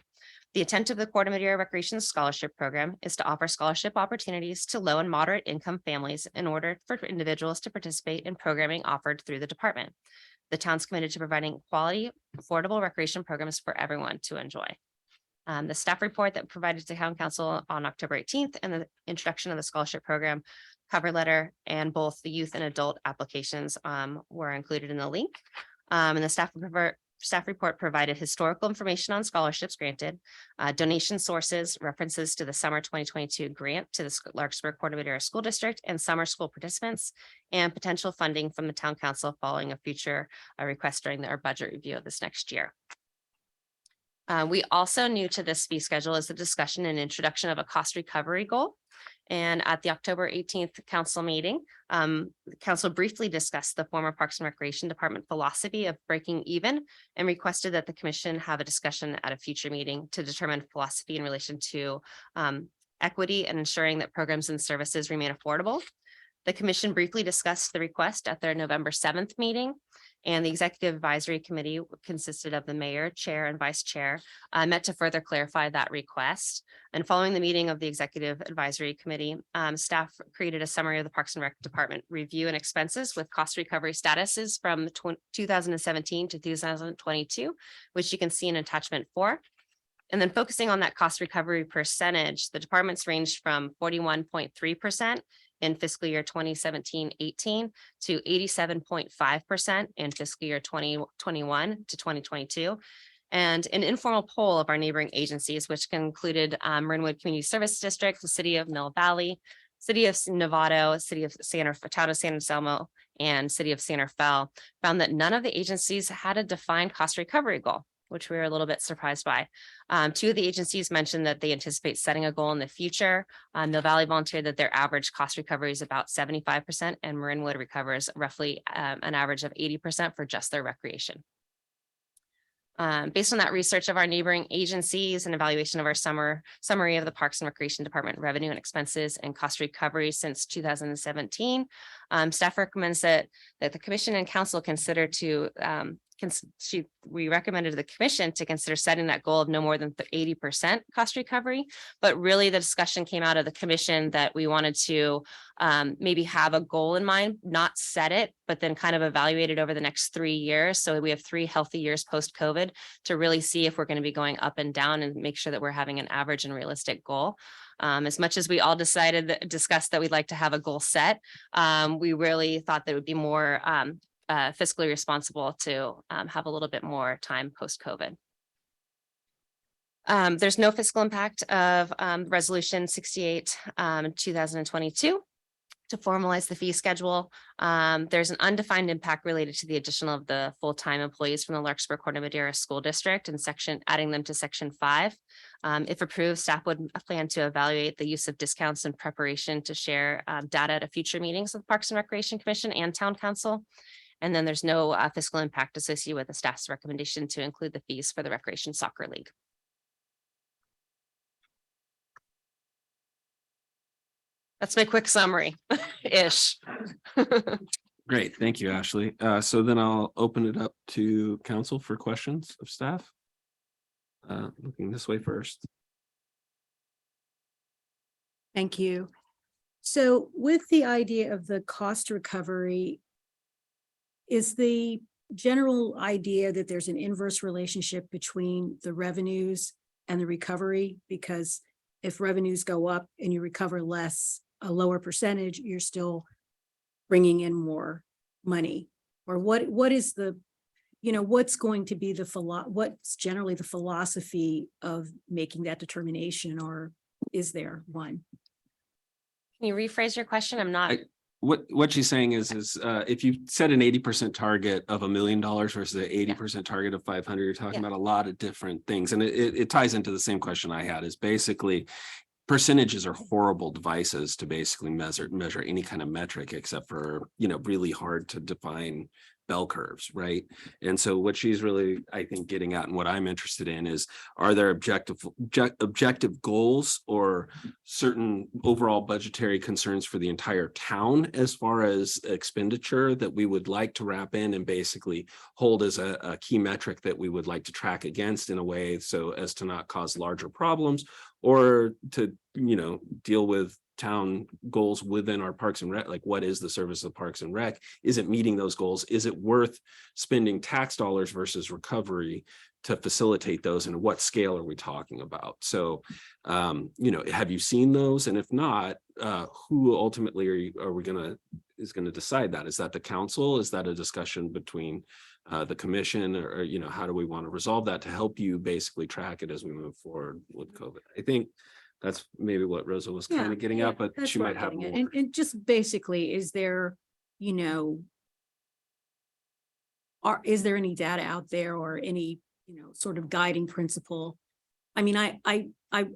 The intent of the Corte Madera Recreation Scholarship Program is to offer scholarship opportunities to low and moderate income families in order for individuals to participate in programming offered through the department. The town's committed to providing quality, affordable recreation programs for everyone to enjoy. The staff report that provided to Town Council on October 18th and the introduction of the scholarship program cover letter and both the youth and adult applications were included in the link. And the staff report provided historical information on scholarships granted, donation sources, references to the summer 2022 grant to the Larkspur Corte Madera School District and summer school participants, and potential funding from the Town Council following a future request during our budget review of this next year. We also new to this fee schedule is the discussion and introduction of a cost recovery goal. And at the October 18th council meeting, council briefly discussed the former Parks and Recreation Department philosophy of breaking even and requested that the commission have a discussion at a future meeting to determine philosophy in relation to equity and ensuring that programs and services remain affordable. The commission briefly discussed the request at their November 7th meeting, and the executive advisory committee consisted of the mayor, chair, and vice chair, met to further clarify that request. And following the meeting of the executive advisory committee, staff created a summary of the Parks and Rec Department review and expenses with cost recovery statuses from 2017 to 2022, which you can see in attachment 4. And then focusing on that cost recovery percentage, the departments ranged from 41.3% in fiscal year 2017-18 to 87.5% in fiscal year 2021 to 2022. And an informal poll of our neighboring agencies, which included Marinwood Community Service District, the City of Mill Valley, City of Novato, City of Town of San Anselmo, and City of Santa Fe, found that none of the agencies had a defined cost recovery goal, which we were a little bit surprised by. Two of the agencies mentioned that they anticipate setting a goal in the future. Mill Valley volunteered that their average cost recovery is about 75%, and Marinwood recovers roughly an average of 80% for just their recreation. Based on that research of our neighboring agencies and evaluation of our summary of the Parks and Recreation Department revenue and expenses and cost recovery since 2017, staff recommends that the commission and council consider to we recommended to the commission to consider setting that goal of no more than 80% cost recovery. But really the discussion came out of the commission that we wanted to maybe have a goal in mind, not set it, but then kind of evaluate it over the next 3 years. So we have 3 healthy years post-COVID to really see if we're going to be going up and down and make sure that we're having an average and realistic goal. As much as we all discussed that we'd like to have a goal set, we really thought that it would be more fiscally responsible to have a little bit more time post-COVID. There's no fiscal impact of Resolution 68 2022 to formalize the fee schedule. There's an undefined impact related to the addition of the full-time employees from the Larkspur Corte Madera School District and adding them to Section 5. If approved, staff would plan to evaluate the use of discounts in preparation to share data at a future meetings with Parks and Recreation Commission and Town Council. And then there's no fiscal impact associated with the staff's recommendation to include the fees for the Recreation Soccer League. That's my quick summary ish. Great, thank you, Ashley. So then I'll open it up to council for questions of staff. Looking this way first. Thank you. So with the idea of the cost recovery, is the general idea that there's an inverse relationship between the revenues and the recovery? Because if revenues go up and you recover less, a lower percentage, you're still bringing in more money. Or what is the, what's going to be what's generally the philosophy of making that determination, or is there one? Can you rephrase your question? I'm not. What she's saying is if you set an 80% target of $1 million versus an 80% target of 500, you're talking about a lot of different things. And it ties into the same question I had, is basically percentages are horrible devices to basically measure any kind of metric, except for, really hard to define bell curves, right? And so what she's really, I think, getting at, and what I'm interested in, is, are there objective goals or certain overall budgetary concerns for the entire town as far as expenditure that we would like to wrap in and basically hold as a key metric that we would like to track against in a way so as to not cause larger problems, or to, deal with town goals within our Parks and Rec? Like, what is the service of Parks and Rec? Is it meeting those goals? Is it worth spending tax dollars versus recovery to facilitate those? And what scale are we talking about? So, have you seen those? And if not, who ultimately is going to decide that? Is that the council? Is that a discussion between the commission, or, how do we want to resolve that to help you basically track it as we move forward with COVID? I think that's maybe what Rosa was kind of getting at, but she might have more. And just basically, is there, is there any data out there, or any, sort of guiding principle? I mean, I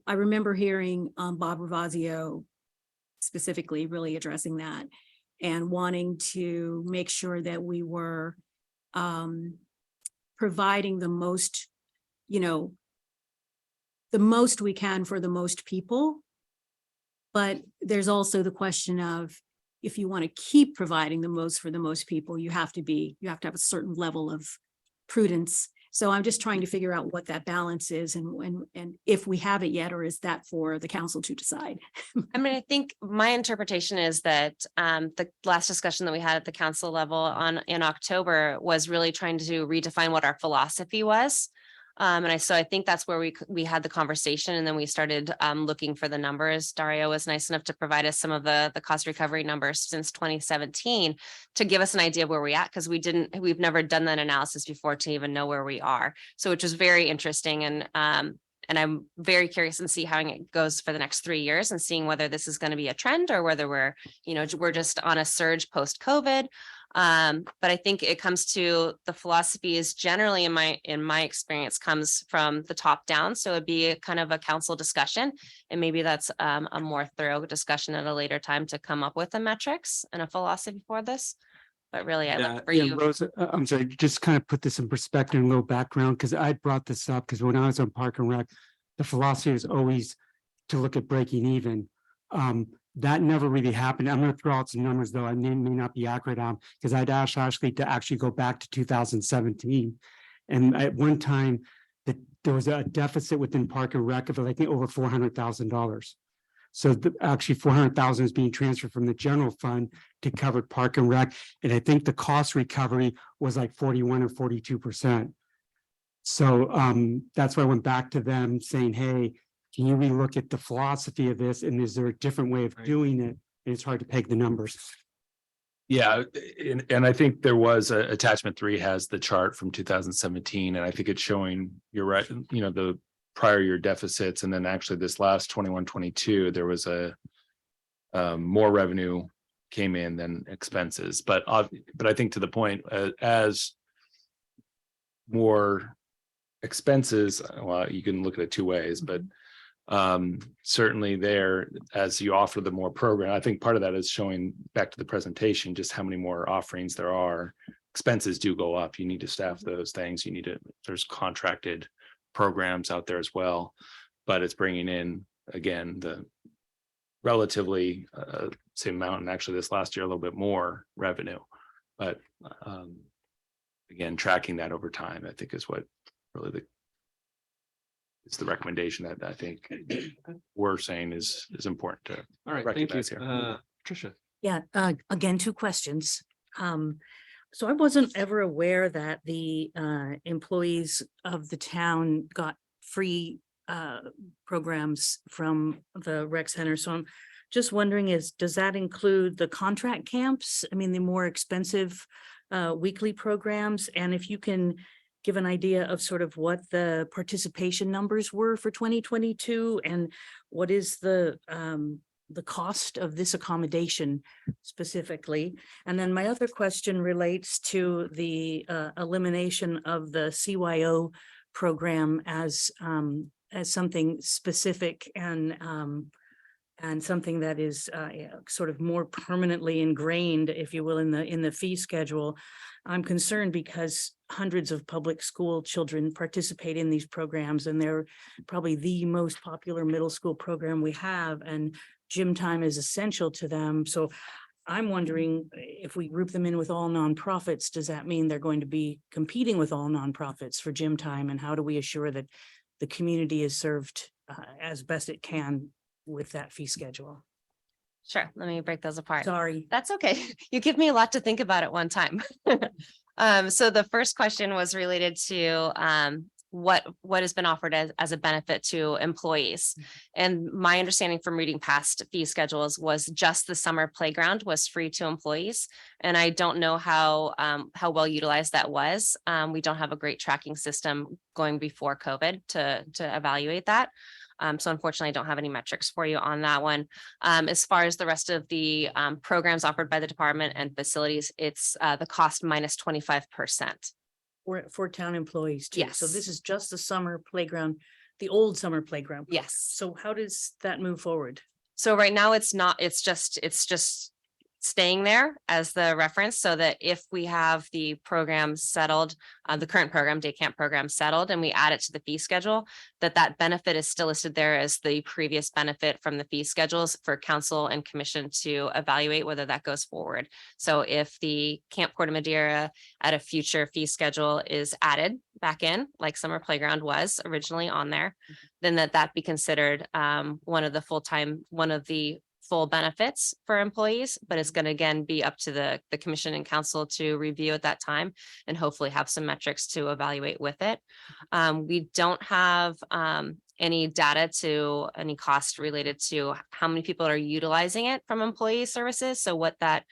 remember hearing Bob Ravazio specifically really addressing that and wanting to make sure that we were providing the most, the most we can for the most people. But there's also the question of, if you want to keep providing the most for the most people, you have to have a certain level of prudence. So I'm just trying to figure out what that balance is, and if we have it yet, or is that for the council to decide? I mean, I think my interpretation is that the last discussion that we had at the council level in October was really trying to redefine what our philosophy was. And so I think that's where we had the conversation, and then we started looking for the numbers. Dario was nice enough to provide us some of the cost recovery numbers since 2017 to give us an idea of where we're at, because we've never done that analysis before to even know where we are. So, which was very interesting, and I'm very curious and see how it goes for the next 3 years, and seeing whether this is going to be a trend, or whether we're just on a surge post-COVID. But I think it comes to the philosophy is generally in my experience comes from the top down. So it'd be a kind of a council discussion. And maybe that's a more thorough discussion at a later time to come up with the metrics and a philosophy for this. But really, I look for Yeah, you. Rosa, I'm sorry, just kind of put this in perspective, and a little background, because I brought this up because when I was on Park and Rec, the philosophy was always to look at breaking even. That never really happened. I'm going to throw out some numbers, though I may not be accurate on, because I'd asked Ashley to actually go back to 2017. And at one time, that there was a deficit within Park and Rec of, I think, over $400,000. So actually 400,000 is being transferred from the general fund to cover Park and Rec. And I think the cost recovery was like 41 or 42%. So that's why I went back to them saying, hey, can you relook at the philosophy of this? And is there a different way of doing it? And it's hard to peg the numbers. Yeah, and I think there was attachment 3 has the chart from 2017, and I think it's showing, you're right, the prior year deficits, and then actually this last 21-22, there was a more revenue came in than expenses. But I think to the point, as more expenses, well, you can look at it two ways, but certainly there, as you offer the more program, I think part of that is showing back to the presentation just how many more offerings there are. Expenses do go up. You need to staff those things. You need to, there's contracted programs out there as well, but it's bringing in, again, the relatively same amount, and actually this last year a little bit more revenue, but again, tracking that over time, I think is what really it's the recommendation that I think we're saying is important to. All right, thank you. recognize here. Tricia. Yeah, again, 2 questions. So I wasn't ever aware that the employees of the town got free programs from the rec center. So I'm just wondering, does that include the contract camps? I mean, the more expensive weekly programs? And if you can give an idea of sort of what the participation numbers were for 2022 and what is the cost of this accommodation specifically. And then my other question relates to the elimination of the CYO program as something specific and something that is sort of more permanently ingrained, if you will, in the fee schedule. I'm concerned because hundreds of public school children participate in these programs, and they're probably the most popular middle school program we have, and gym time is essential to them. So I'm wondering if we group them in with all nonprofits, does that mean they're going to be competing with all nonprofits for gym time? And how do we assure that the community is served as best it can with that fee schedule? Sure, let me break those apart. Sorry. That's okay. You give me a lot to think about at one time. So the first question was related to what has been offered as a benefit to employees. And my understanding from reading past fee schedules was just the summer playground was free to employees. And I don't know how well utilized that was. We don't have a great tracking system going before COVID to evaluate that. So unfortunately, I don't have any metrics for you on that one. As far as the rest of the programs offered by the department and facilities, it's the cost minus 25%. For town employees too. So Yes. this is just the summer playground, the old summer playground. Yes. So how does that move forward? So right now it's not, it's just staying there as the reference so that if we have the program settled, the current program, day camp program settled, and we add it to the fee schedule, that benefit is still listed there as the previous benefit from the fee schedules for council and commission to evaluate whether that goes forward. So if the Camp Corte Madera at a future fee schedule is added back in, like summer playground was originally on there, then that be considered one of the full benefits for employees, but it's going to again be up to the commission and council to review at that time and hopefully have some metrics to evaluate with it. We don't have any data to any cost related to how many people are utilizing it from employee services. So what that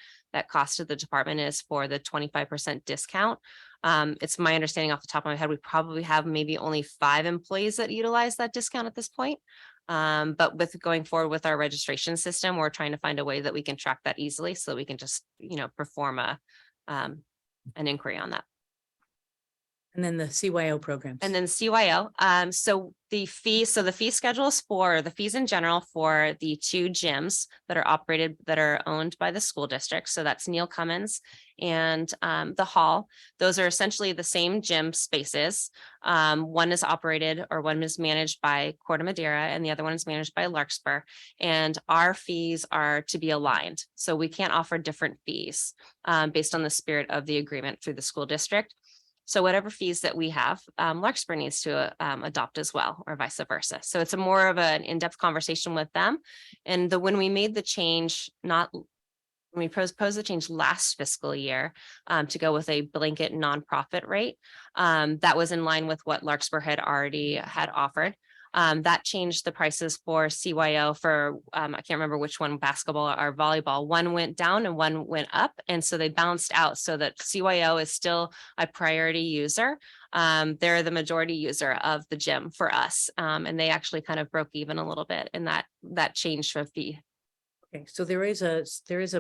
cost of the department is for the 25% discount. It's my understanding off the top of my head, we probably have maybe only 5 employees that utilize that discount at this point. But with going forward with our registration system, we're trying to find a way that we can track that easily so that we can just, perform a an inquiry on that. And then the CYO programs. And then CYO, so the fee schedules for the fees in general for the 2 gyms that are owned by the school district. So that's Neil Cummins and the Hall. Those are essentially the same gym spaces. One is operated or one is managed by Corte Madera and the other one is managed by Larkspur. And our fees are to be aligned. So we can't offer different fees based on the spirit of the agreement through the school district. So whatever fees that we have, Larkspur needs to adopt as well, or vice versa. So it's a more of an in-depth conversation with them. And when we made the change, when we proposed the change last fiscal year to go with a blanket nonprofit rate, that was in line with what Larkspur had already offered. That changed the prices for CYO for, I can't remember which one, basketball or volleyball. One went down and one went up. And so they balanced out so that CYO is still a priority user. They're the majority user of the gym for us. And they actually kind of broke even a little bit in that change for fee. Okay, so there is a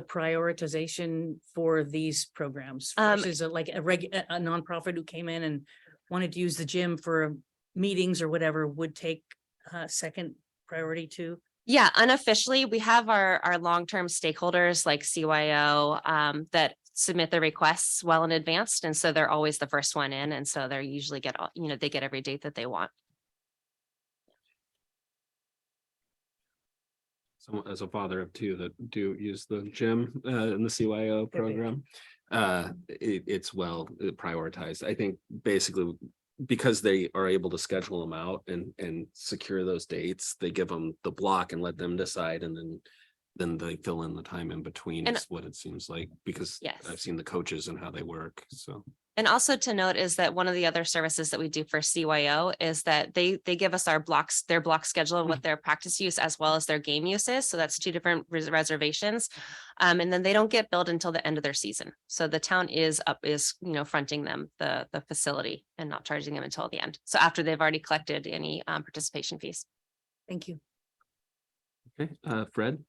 prioritization for these programs versus a nonprofit who came in and wanted to use the gym for meetings or whatever would take second priority too. Yeah, unofficially, we have our long-term stakeholders like CYO that submit their requests well in advance. And so they're always the first one in. And so they usually get, they get every date that they want. So as a father of 2 that do use the gym in the CYO program, it's well prioritized. I think basically because they are able to schedule them out and secure those dates, they give them the block and let them decide, and then they fill in the time in between is what it seems like, because I've seen the coaches and how they work. So. And also to note is that one of the other services that we do for CYO is that they give us their block schedule and what their practice use as well as their game use is. So that's 2 different reservations. And then they don't get billed until the end of their season. So the town is fronting them the facility and not charging them until the end. So after they've already collected any participation fees. Thank you. Okay, Fred?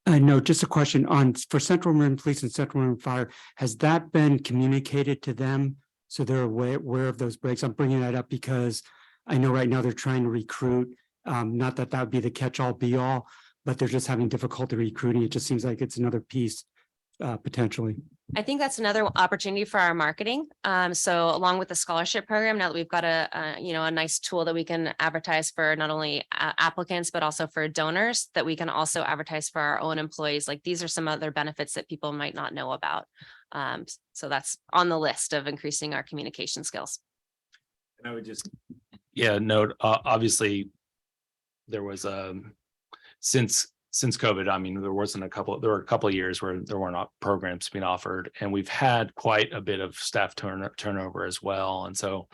No, just a question for Central Marin Police and Central Marin Fire. Has that been communicated to them so they're aware of those breaks? I'm bringing that up because I know right now they're trying to recruit. Not that would be the catch-all be-all, but they're just having difficulty recruiting. It just seems like it's another piece potentially. I think that's another opportunity for our marketing. So along with the scholarship program, now that we've got a nice tool that we can advertise for not only applicants, but also for donors, that we can also advertise for our own employees. Like these are some other benefits that people might not know about. So that's on the list of increasing our communication skills. And I would just, note, obviously there was since COVID, I mean, there were a couple of years where there were not programs being offered, and we've had quite a bit of staff turnover as well. And so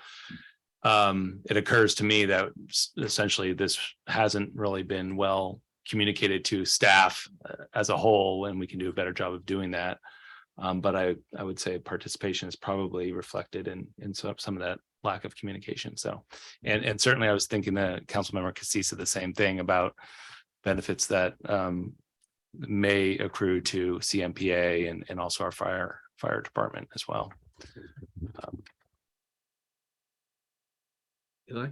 it occurs to me that essentially this hasn't really been well communicated to staff as a whole, and we can do a better job of doing that. But I would say participation is probably reflected in some of that lack of communication. So, and certainly I was thinking that Councilmember Casissa the same thing about benefits that may accrue to CMPA and also our fire department as well. Eli?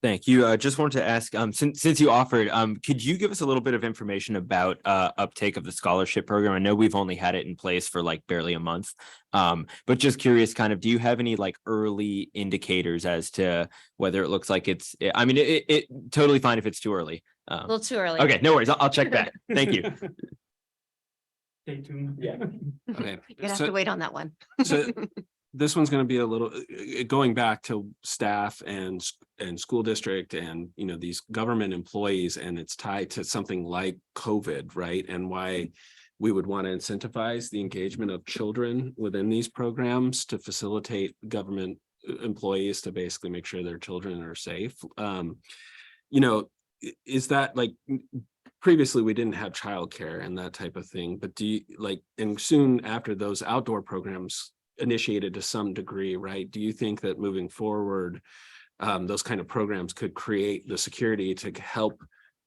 Thank you. I just wanted to ask, since you offered, could you give us a little bit of information about uptake of the scholarship program? I know we've only had it in place for like barely a month, but just curious, kind of, do you have any like early indicators as to whether it looks like it's, I mean, it totally fine if it's too early. A little too early. Okay, no worries. I'll check back. Thank you. Stay tuned. Yeah. Okay. You're gonna have to wait on that one. So this one's going to be a little going back to staff and school district and these government employees, and it's tied to something like COVID, right? And why we would want to incentivize the engagement of children within these programs to facilitate government employees to basically make sure their children are safe. Is that like previously we didn't have childcare and that type of thing, but do you and soon after those outdoor programs initiated to some degree, right? Do you think that moving forward, those kind of programs could create the security to help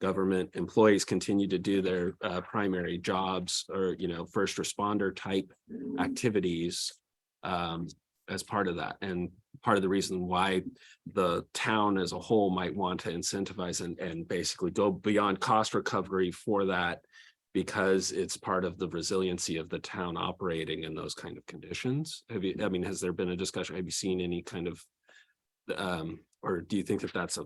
government employees continue to do their primary jobs or, first responder type activities as part of that. And part of the reason why the town as a whole might want to incentivize and basically go beyond cost recovery for that, because it's part of the resiliency of the town operating in those kind of conditions. Has there been a discussion? Have you seen any kind of, or do you think that that's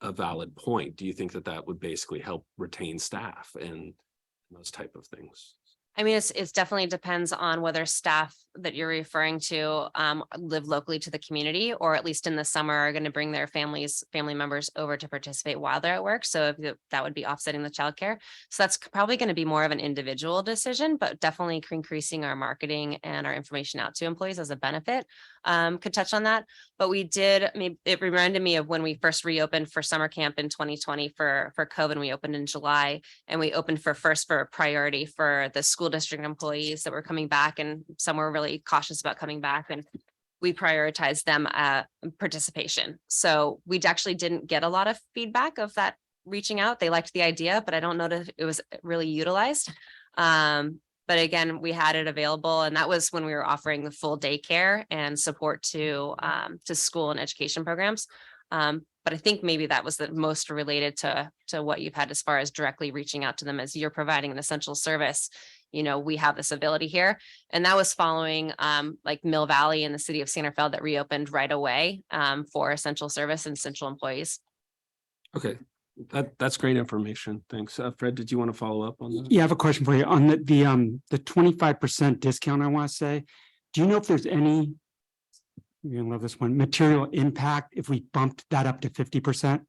a valid point? Do you think that that would basically help retain staff and those type of things? I mean, it's definitely depends on whether staff that you're referring to live locally to the community, or at least in the summer are going to bring their family members over to participate while they're at work. So that would be offsetting the childcare. So that's probably going to be more of an individual decision, but definitely increasing our marketing and our information out to employees as a benefit could touch on that. But it reminded me of when we first reopened for summer camp in 2020 for COVID. We opened in July, and we opened for priority for the school district employees that were coming back, and some were really cautious about coming back, and we prioritized them participation. So we actually didn't get a lot of feedback of that reaching out. They liked the idea, but I don't know if it was really utilized. But again, we had it available, and that was when we were offering the full daycare and support to school and education programs. But I think maybe that was the most related to what you've had as far as directly reaching out to them as you're providing an essential service. We have this ability here. And that was following like Mill Valley in the city of Santa Fe that reopened right away for essential service and essential employees. Okay, that's great information. Thanks. Fred, did you want to follow up on that? Yeah, I have a question for you on the 25% discount. I want to say, do you know if there's any, you're gonna love this one, material impact if we bumped that up to 50%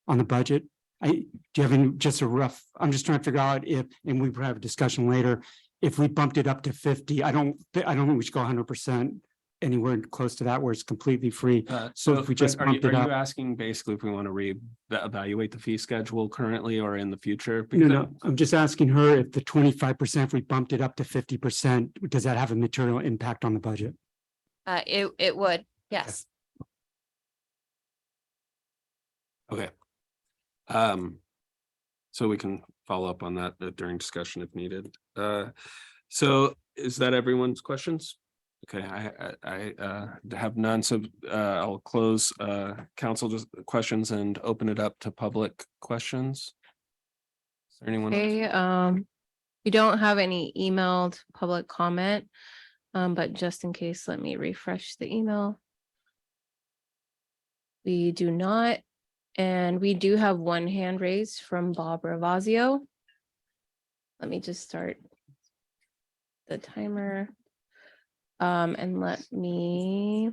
on the budget? Do you have any, just a rough, I'm just trying to figure out if, and we have a discussion later, if we bumped it up to 50, I don't think we should go 100% anywhere close to that where it's completely free. So if we just bumped it are you up. asking basically if we want to evaluate the fee schedule currently or in the future? No, I'm just asking her if the 25%, if we bumped it up to 50%, does that have a material impact on the budget? It would, yes. Okay. So we can follow up on that during discussion if needed. So is that everyone's questions? Okay, I have none, so I'll close council questions and open it up to public questions. Is there anyone else? Okay, we don't have any emailed public comment, but just in case, let me refresh the email. We do not, and we do have one hand raised from Bob Ravazio. Let me just start the timer. And let me.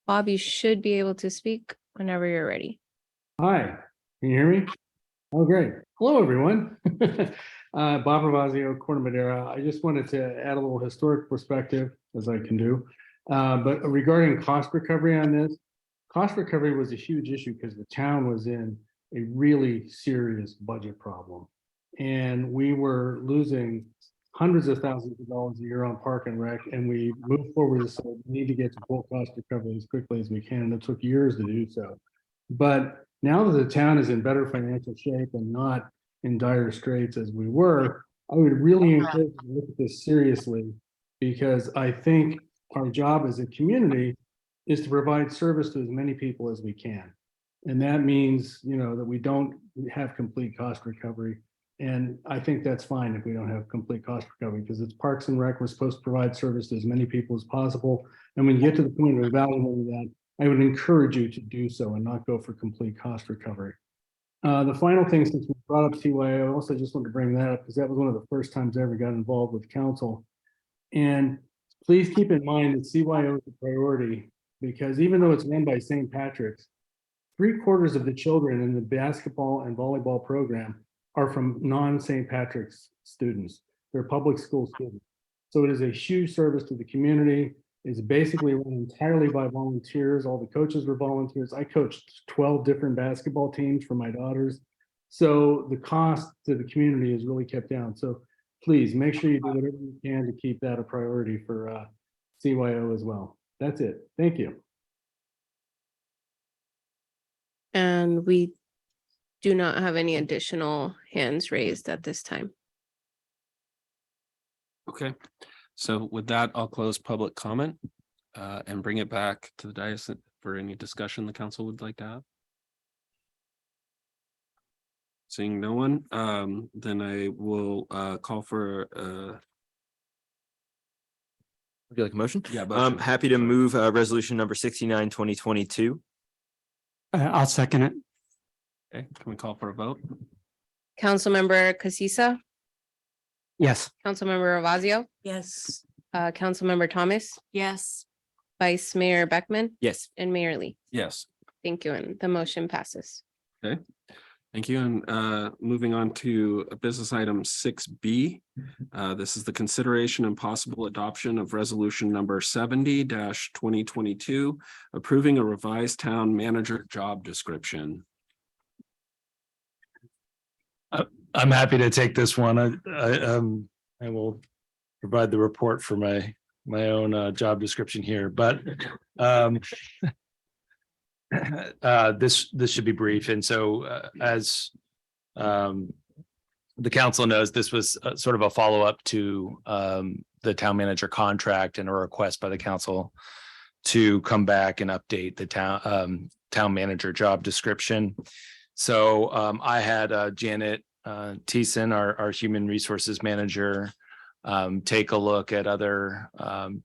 Bob, you should be able to speak whenever you're ready. Hi, can you hear me? Oh, great. Hello, everyone. Bob Ravazio, Corte Madera. I just wanted to add a little historic perspective, as I can do. But regarding cost recovery on this, cost recovery was a huge issue because the town was in a really serious budget problem. And we were losing hundreds of thousands of dollars a year on park and rec, and we moved forward and said we need to get to full cost recovery as quickly as we can. And it took years to do so. But now that the town is in better financial shape and not in dire straits as we were, I would really encourage you to look at this seriously, because I think our job as a community is to provide service to as many people as we can. And that means, that we don't have complete cost recovery. And I think that's fine if we don't have complete cost recovery, because it's Parks and Rec. We're supposed to provide service to as many people as possible. And when you get to the point of evaluating that, I would encourage you to do so and not go for complete cost recovery. The final thing, since we brought up CYO, I also just wanted to bring that up because that was one of the first times I ever got involved with council. And please keep in mind that CYO is a priority, because even though it's run by St. Patrick's, 3/4 of the children in the basketball and volleyball program are from non-St. Patrick's students. They're public school students. So it is a huge service to the community. It's basically run entirely by volunteers. All the coaches were volunteers. I coached 12 different basketball teams for my daughters. So the cost to the community is really kept down. So please make sure you do whatever you can to keep that a priority for CYO as well. That's it. Thank you. And we do not have any additional hands raised at this time. Okay, so with that, I'll close public comment and bring it back to the dais for any discussion the council would like to have. Seeing no one, then I will call for Would you like a motion? Yeah, I'm motion. happy to Sorry. move resolution number 69, 2022. I'll second it. Okay, can we call for a vote? Councilmember Casissa, Yes. Councilmember Ravazio, Yes. Councilmember Thomas, Yes. Vice Mayor Beckman, Yes. and Mayor Lee. Yes. Thank you, and the motion passes. Okay, thank you. And moving on to business item 6B. This is the consideration and possible adoption of resolution number 70-2022, approving a revised town manager job description. I'm happy to take this one. I will provide the report for my own job description here, but this should be brief. And so as the council knows, this was sort of a follow-up to the town manager contract and a request by the council to come back and update the town manager job description. So I had Janet Thiessen, our human resources manager, take a look at other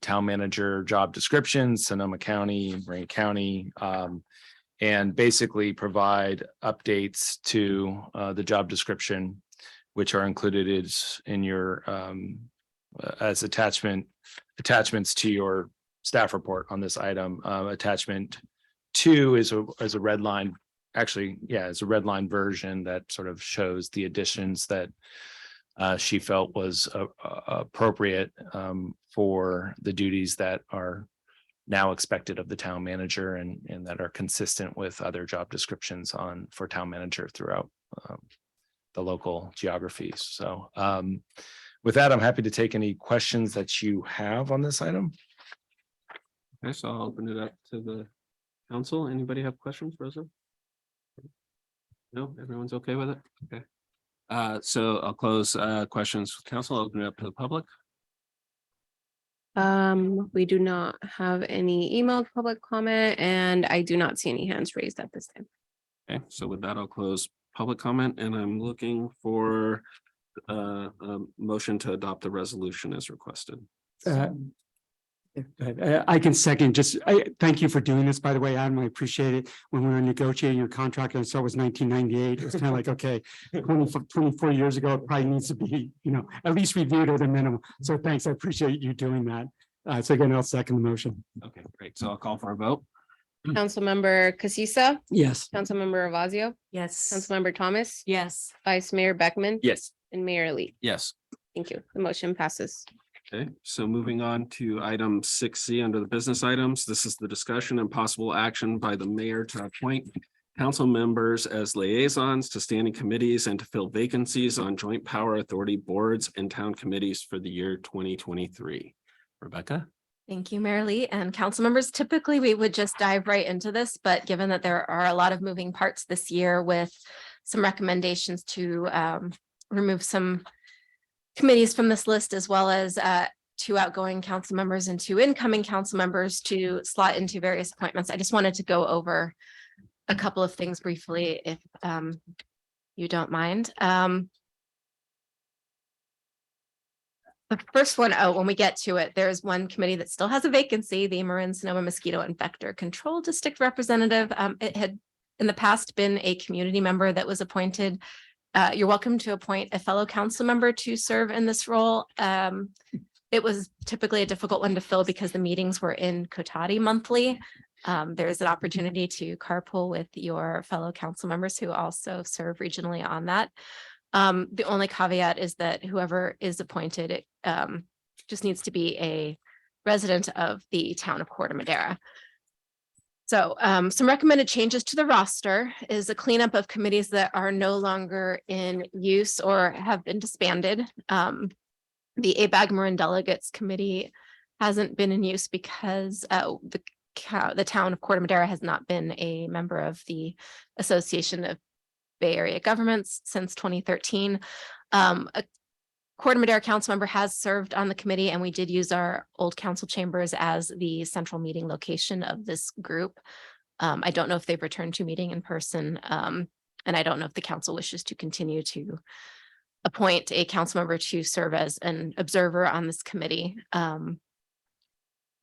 town manager job descriptions, Sonoma County, Marin County, and basically provide updates to the job description, which are included in your as attachments to your staff report on this item. Attachment 2 is a red line. Actually, yeah, it's a red line version that sort of shows the additions that she felt was appropriate for the duties that are now expected of the town manager and that are consistent with other job descriptions for town manager throughout the local geographies. So with that, I'm happy to take any questions that you have on this item. Okay, so I'll open it up to the council. Anybody have questions, Rosa? No, everyone's okay with it? Okay. So I'll close questions with council, open it up to the public. We do not have any emailed public comment, and I do not see any hands raised at this time. Okay, so with that, I'll close public comment and I'm looking for a motion to adopt the resolution as requested. I can second, thank you for doing this, by the way, Adam, I appreciate it. When we were negotiating your contract, I saw it was 1998. It was kind of like, okay, 24 years ago, it probably needs to be, at least reviewed at a minimum. So thanks, I appreciate you doing that. So again, I'll second the motion. Okay, great. So I'll call for a vote. Councilmember Casissa, Yes. Councilmember Ravazio, Yes. Councilmember Thomas, Yes. Vice Mayor Beckman, Yes. and Mayor Lee. Yes. Thank you. The motion passes. Okay, so moving on to item 6C under the business items. This is the discussion and possible action by the mayor to appoint council members as liaisons to standing committees and to fill vacancies on joint power authority boards and town committees for the year 2023. Rebecca? Thank you, Mayor Lee and council members. Typically, we would just dive right into this, but given that there are a lot of moving parts this year with some recommendations to remove some committees from this list, as well as 2 outgoing council members and 2 incoming council members to slot into various appointments, I just wanted to go over a couple of things briefly, if you don't mind. The first one, when we get to it, there's one committee that still has a vacancy, the Marin Sonoma Mosquito and Vector Control District Representative. It had in the past been a community member that was appointed. You're welcome to appoint a fellow council member to serve in this role. It was typically a difficult one to fill because the meetings were in Cotati monthly. There's an opportunity to carpool with your fellow council members who also serve regionally on that. The only caveat is that whoever is appointed, it just needs to be a resident of the town of Corte Madera. So some recommended changes to the roster is a cleanup of committees that are no longer in use or have been disbanded. The ABAG Marin Delegates Committee hasn't been in use because the the town of Corte Madera has not been a member of the Association of Bay Area Governments since 2013. A Corte Madera council member has served on the committee, and we did use our old council chambers as the central meeting location of this group. I don't know if they've returned to meeting in person, and I don't know if the council wishes to continue to appoint a council member to serve as an observer on this committee.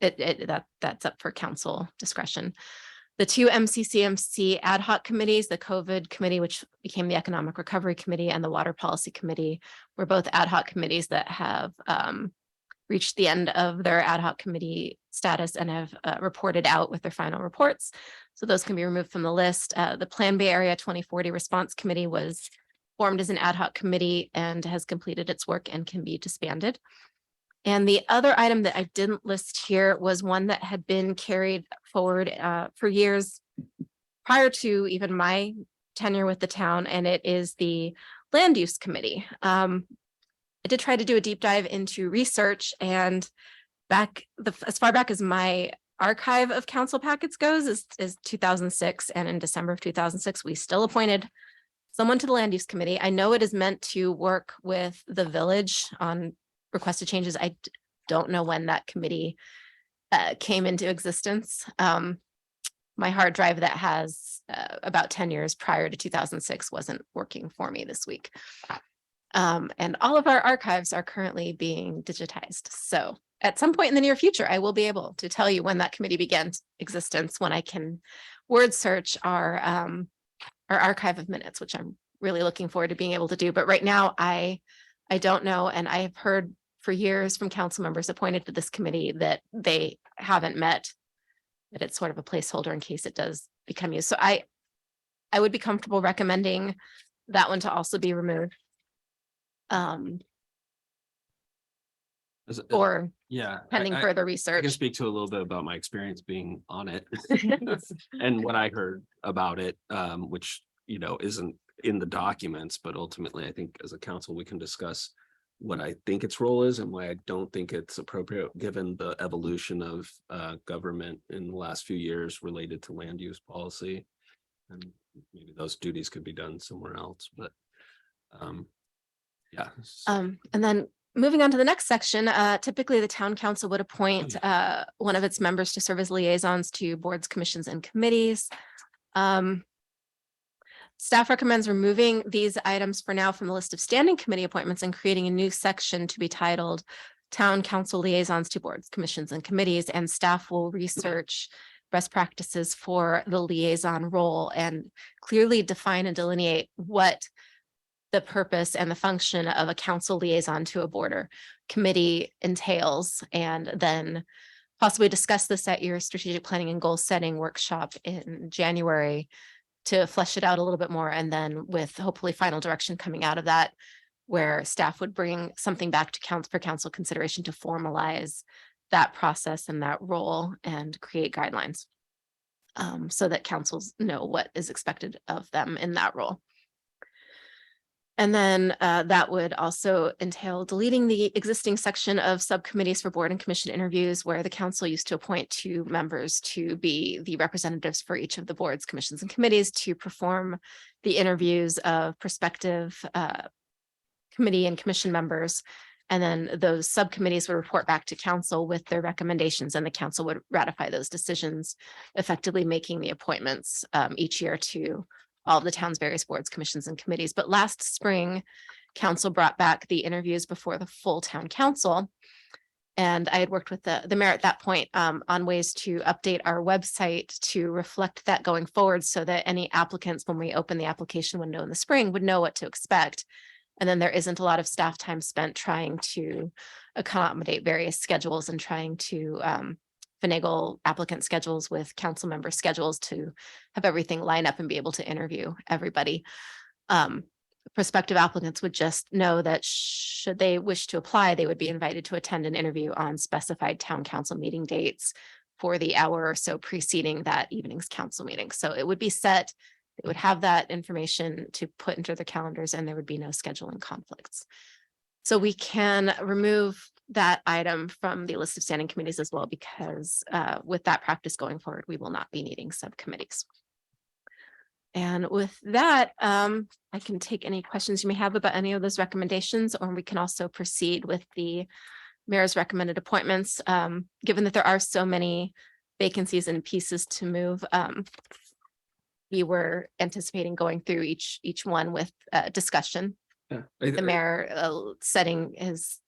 That's up for council discretion. The two MCCMC ad hoc committees, the COVID committee, which became the Economic Recovery Committee, and the Water Policy Committee, were both ad hoc committees that have reached the end of their ad hoc committee status and have reported out with their final reports. So those can be removed from the list. The Plan Bay Area 2040 Response Committee was formed as an ad hoc committee and has completed its work and can be disbanded. And the other item that I didn't list here was one that had been carried forward for years prior to even my tenure with the town, and it is the Land Use Committee. I did try to do a deep dive into research, and as far back as my archive of council packets goes is 2006, and in December of 2006, we still appointed someone to the Land Use Committee. I know it is meant to work with the village on requested changes. I don't know when that committee came into existence. My hard drive that has about 10 years prior to 2006 wasn't working for me this week. And all of our archives are currently being digitized. So at some point in the near future, I will be able to tell you when that committee began existence, when I can word search our archive of minutes, which I'm really looking forward to being able to do. But right now, I don't know. And I have heard for years from council members appointed to this committee that they haven't met, that it's sort of a placeholder in case it does become used. So I would be comfortable recommending that one to also be removed. Or Yeah. pending further I can research. speak to a little bit about my experience being on it and what I heard about it, which, isn't in the documents, but ultimately I think as a council, we can discuss what I think its role is and why I don't think it's appropriate, given the evolution of government in the last few years related to land use policy. And maybe those duties could be done somewhere else, but yeah. And then moving on to the next section, typically the town council would appoint one of its members to serve as liaisons to boards, commissions, and committees. Staff recommends removing these items for now from the list of standing committee appointments and creating a new section to be titled Town Council Liaisons to Boards, Commissions, and Committees, and staff will research best practices for the liaison role and clearly define and delineate what the purpose and the function of a council liaison to a board or committee entails, and then possibly discuss this at your strategic planning and goal setting workshop in January to flesh it out a little bit more. And then with hopefully final direction coming out of that, where staff would bring something back to council for council consideration to formalize that process and that role and create guidelines so that councils know what is expected of them in that role. And then that would also entail deleting the existing section of subcommittees for board and commission interviews, where the council used to appoint 2 members to be the representatives for each of the boards, commissions, and committees to perform the interviews of prospective committee and commission members. And then those subcommittees would report back to council with their recommendations, and the council would ratify those decisions, effectively making the appointments each year to all of the town's various boards, commissions, and committees. But last spring, council brought back the interviews before the full town council. And I had worked with the mayor at that point on ways to update our website to reflect that going forward, so that any applicants, when we open the application window in the spring, would know what to expect. And then there isn't a lot of staff time spent trying to accommodate various schedules and trying to finagle applicant schedules with council member schedules to have everything line up and be able to interview everybody. Prospective applicants would just know that should they wish to apply, they would be invited to attend an interview on specified town council meeting dates for the hour or so preceding that evening's council meeting. So it would be set, it would have that information to put into their calendars, and there would be no scheduling conflicts. So we can remove that item from the list of standing committees as well, because with that practice going forward, we will not be needing subcommittees. And with that, I can take any questions you may have about any of those recommendations, or we can also proceed with the mayor's recommended appointments. Given that there are so many vacancies and pieces to move, we were anticipating going through each one with discussion. Yeah. The mayor setting his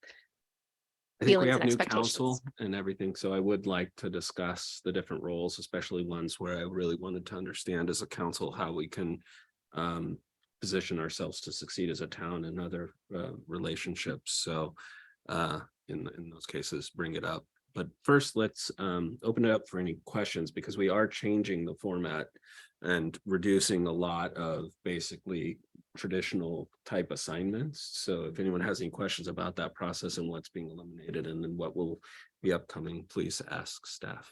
I think we feelings have and new council expectations. and everything, so I would like to discuss the different roles, especially ones where I really wanted to understand as a council how we can position ourselves to succeed as a town and other relationships. So in those cases, bring it up. But first, let's open it up for any questions, because we are changing the format and reducing a lot of basically traditional type assignments. So if anyone has any questions about that process and what's being eliminated and then what will be upcoming, please ask staff.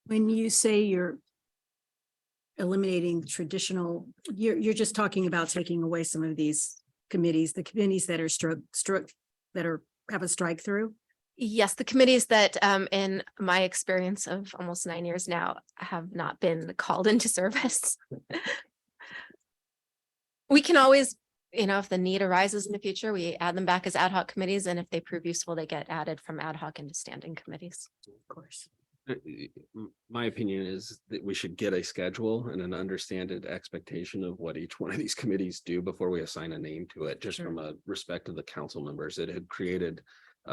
When you say you're eliminating traditional, you're just talking about taking away some of these committees, the committees that are have a strike through? Yes, the committees that, in my experience of almost 9 years now, have not been called into service. We can always, if the need arises in the future, we add them back as ad hoc committees, and if they prove useful, they get added from ad hoc into standing committees. Of course. My opinion is that we should get a schedule and an understanded expectation of what each one of these committees do before we assign a name to it, just from a respect of the council members. It had created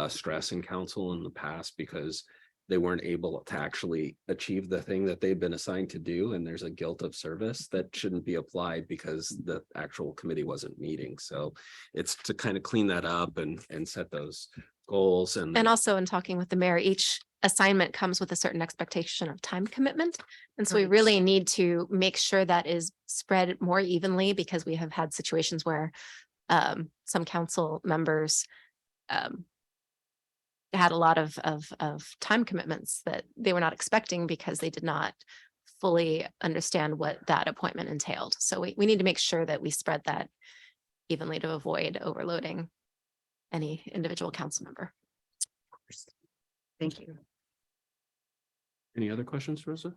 stress in council in the past because they weren't able to actually achieve the thing that they've been assigned to do. And there's a guilt of service that shouldn't be applied because the actual committee wasn't meeting. So it's to kind of clean that up and set those goals. And also in talking with the mayor, each assignment comes with a certain expectation of time commitment. And so we really need to make sure that is spread more evenly, because we have had situations where some council members had a lot of time commitments that they were not expecting because they did not fully understand what that appointment entailed. So we need to make sure that we spread that evenly to avoid overloading any individual council member. Thank you. any other questions, Rosa?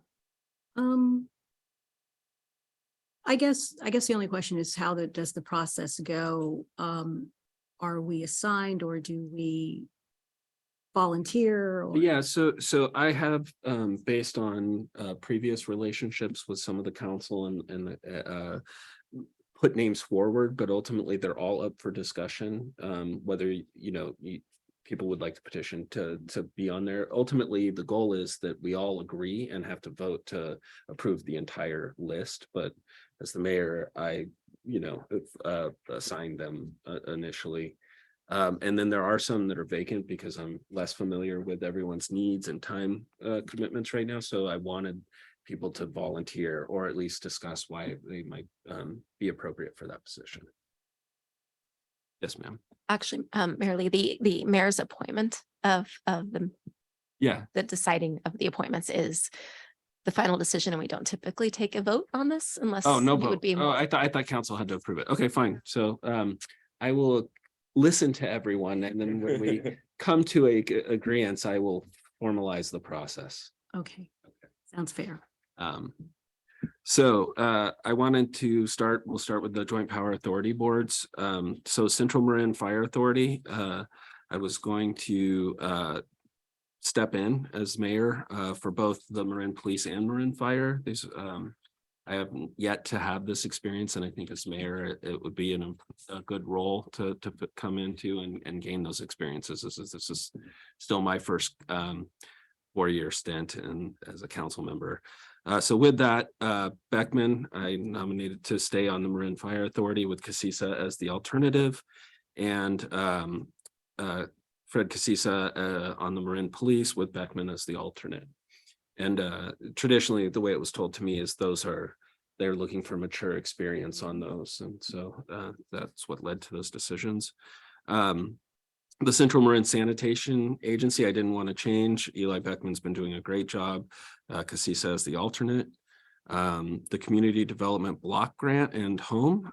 I guess the only question is does the process go? Are we assigned, or do we volunteer? Or... Yeah, so I have based on previous relationships with some of the council and put names forward, but ultimately they're all up for discussion. Whether people would like to petition to be on there. Ultimately, the goal is that we all agree and have to vote to approve the entire list. But as the mayor, I assigned them initially. And then there are some that are vacant because I'm less familiar with everyone's needs and time commitments right now. So I wanted people to volunteer or at least discuss why they might be appropriate for that position. Yes, ma'am. Actually, Mayor Lee, the mayor's appointment of the deciding of the appointments is the final decision, and we don't typically take a vote on this unless no you vote. would be. I thought council had to approve it. Okay, fine. So I will listen to everyone, and then when we come to a agreement, I will formalize the process. Okay. Sounds fair. So I wanted to we'll start with the Joint Power Authority boards. So Central Marin Fire Authority, I was going to step in as mayor for both the Marin Police and Marin Fire. I haven't yet to have this experience, and I think as mayor, it would be a good role to come into and gain those experiences. This is still my first 4-year stint as a council member. So with that, Beckman, I nominated to stay on the Marin Fire Authority with Casisa as the alternative, and Fred Casisa on the Marin Police with Beckman as the alternate. And traditionally, the way it was told to me is they're looking for mature experience on those. And so that's what led to those decisions. The Central Marin Sanitation Agency, I didn't want to change. Eli Beckman's been doing a great job. Casisa as the alternate. the Community Development Block Grant and Home.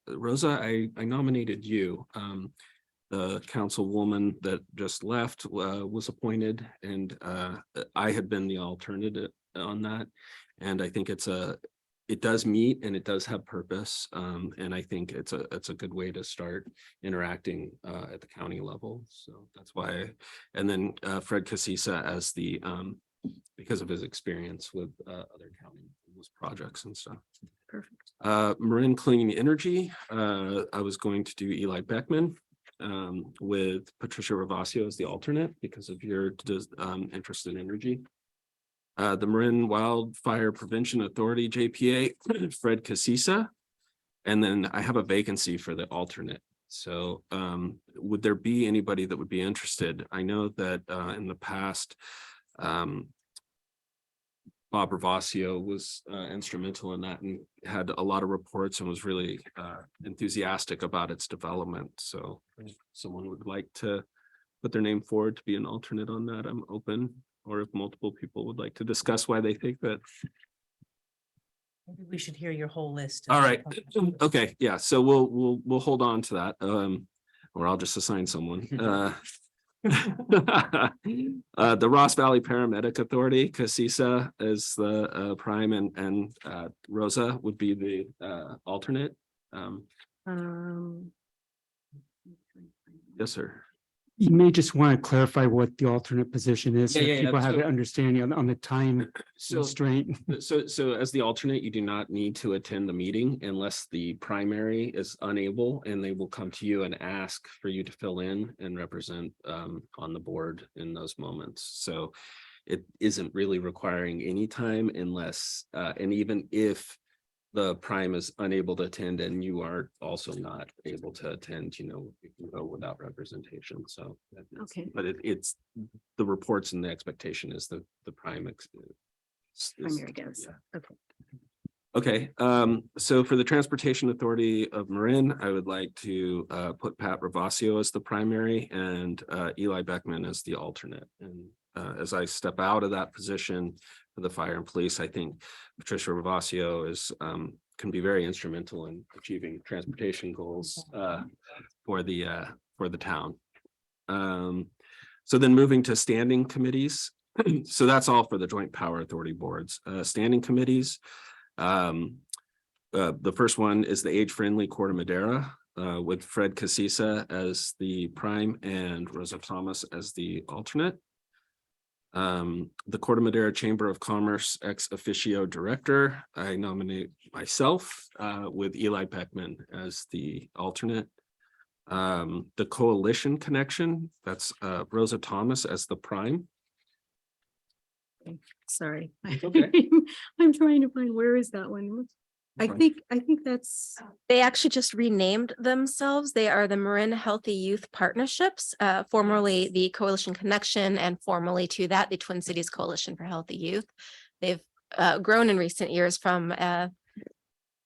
Rosa, I nominated you. The councilwoman that just left was appointed, and I had been the alternative on that. And I think it does meet and it does have purpose. And I think it's a good way to start interacting at the county level. So that's why. And then Fred Casisa as the because of his experience with other county projects and stuff. Perfect. Marin Clean Energy. I was going to do Eli Beckman with Patricia Ravasio as the alternate because of your interest in energy. The Marin Wildfire Prevention Authority, JPA, Fred Casisa. And then I have a vacancy for the alternate. So would there be anybody that would be interested? I know that in the past, Bob Ravasio was instrumental in that and had a lot of reports and was really enthusiastic about its development. So if someone would like to put their name forward to be an alternate on that, I'm open. Or if multiple people would like to discuss why they think that. Maybe we should hear your whole list. All right. Okay. Yeah. So we'll hold on to that. Or I'll just assign someone. The Ross Valley Paramedic Authority, Casisa is the prime, and Rosa would be the alternate. Yes, sir. You may just want to clarify what the alternate position is. So Yeah, people have so- an understanding on the time So constraint. So as the alternate, you do not need to attend the meeting unless the primary is unable, and they will come to you and ask for you to fill in and represent on the board in those moments. So it isn't really requiring any time unless, and even if the prime is unable to attend and you are also not able to attend, you can go without representation. So, Okay. but it's the reports and the expectation is the prime. Primary guess. Yeah. Okay. Okay, so for the Transportation Authority of Marin, I would like to put Pat Ravasio as the primary and Eli Beckman as the alternate. And as I step out of that position for the fire and police, I think Patricia Ravasio can be very instrumental in achieving transportation goals for the town. So then moving to standing committees. So that's all for the Joint Power Authority boards. Standing committees. The first one is the age-friendly Corte Madera with Fred Casisa as the prime and Rosa Thomas as the alternate. The Corte Madera Chamber of Commerce ex officio director, I nominate myself with Eli Beckman as the alternate. The Coalition Connection, that's Rosa Thomas as the prime. Sorry. Okay. I'm trying to find, where is that one? I think that's, They actually just renamed themselves. They are the Marin Healthy Youth Partnerships, formerly the Coalition Connection, and formerly to that, the Twin Cities Coalition for Healthy Youth. They've grown in recent years from a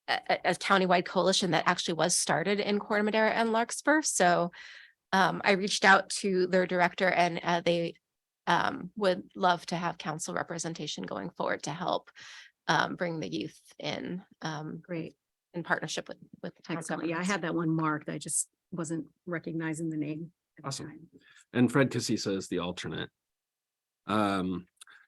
countywide coalition that actually was started in Corte Madera and Larkspur. So I reached out to their director, and they would love to have council representation going forward to help bring the youth in. great. In partnership with the town Excellent. Yeah, I governments. had that one marked. I just wasn't recognizing the name. at the Awesome. time. And Fred Casisa is the alternate.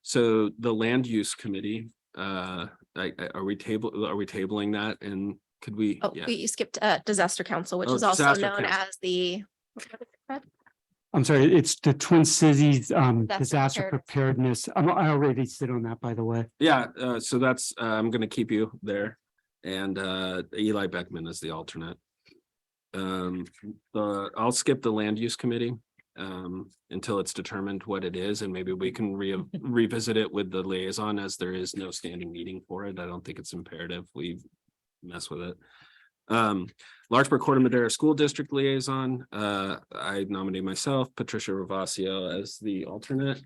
So the Land Use Committee, are we tabling that, and could we? Oh, Yeah. you skipped Disaster Council, which Oh, is also Disaster known Council. as the I'm sorry, it's the Twin Cities Disaster disaster preparedness. I already sit on that, by the way. Yeah, so that's, I'm gonna keep you there. And Eli Beckman is the alternate. I'll skip the Land Use Committee until it's determined what it is, and maybe we can revisit it with the liaison, as there is no standing meeting for it. I don't think it's imperative we mess with it. Larkspur Corte Madera School District Liaison, I nominate myself, Patricia Ravasio, as the alternate.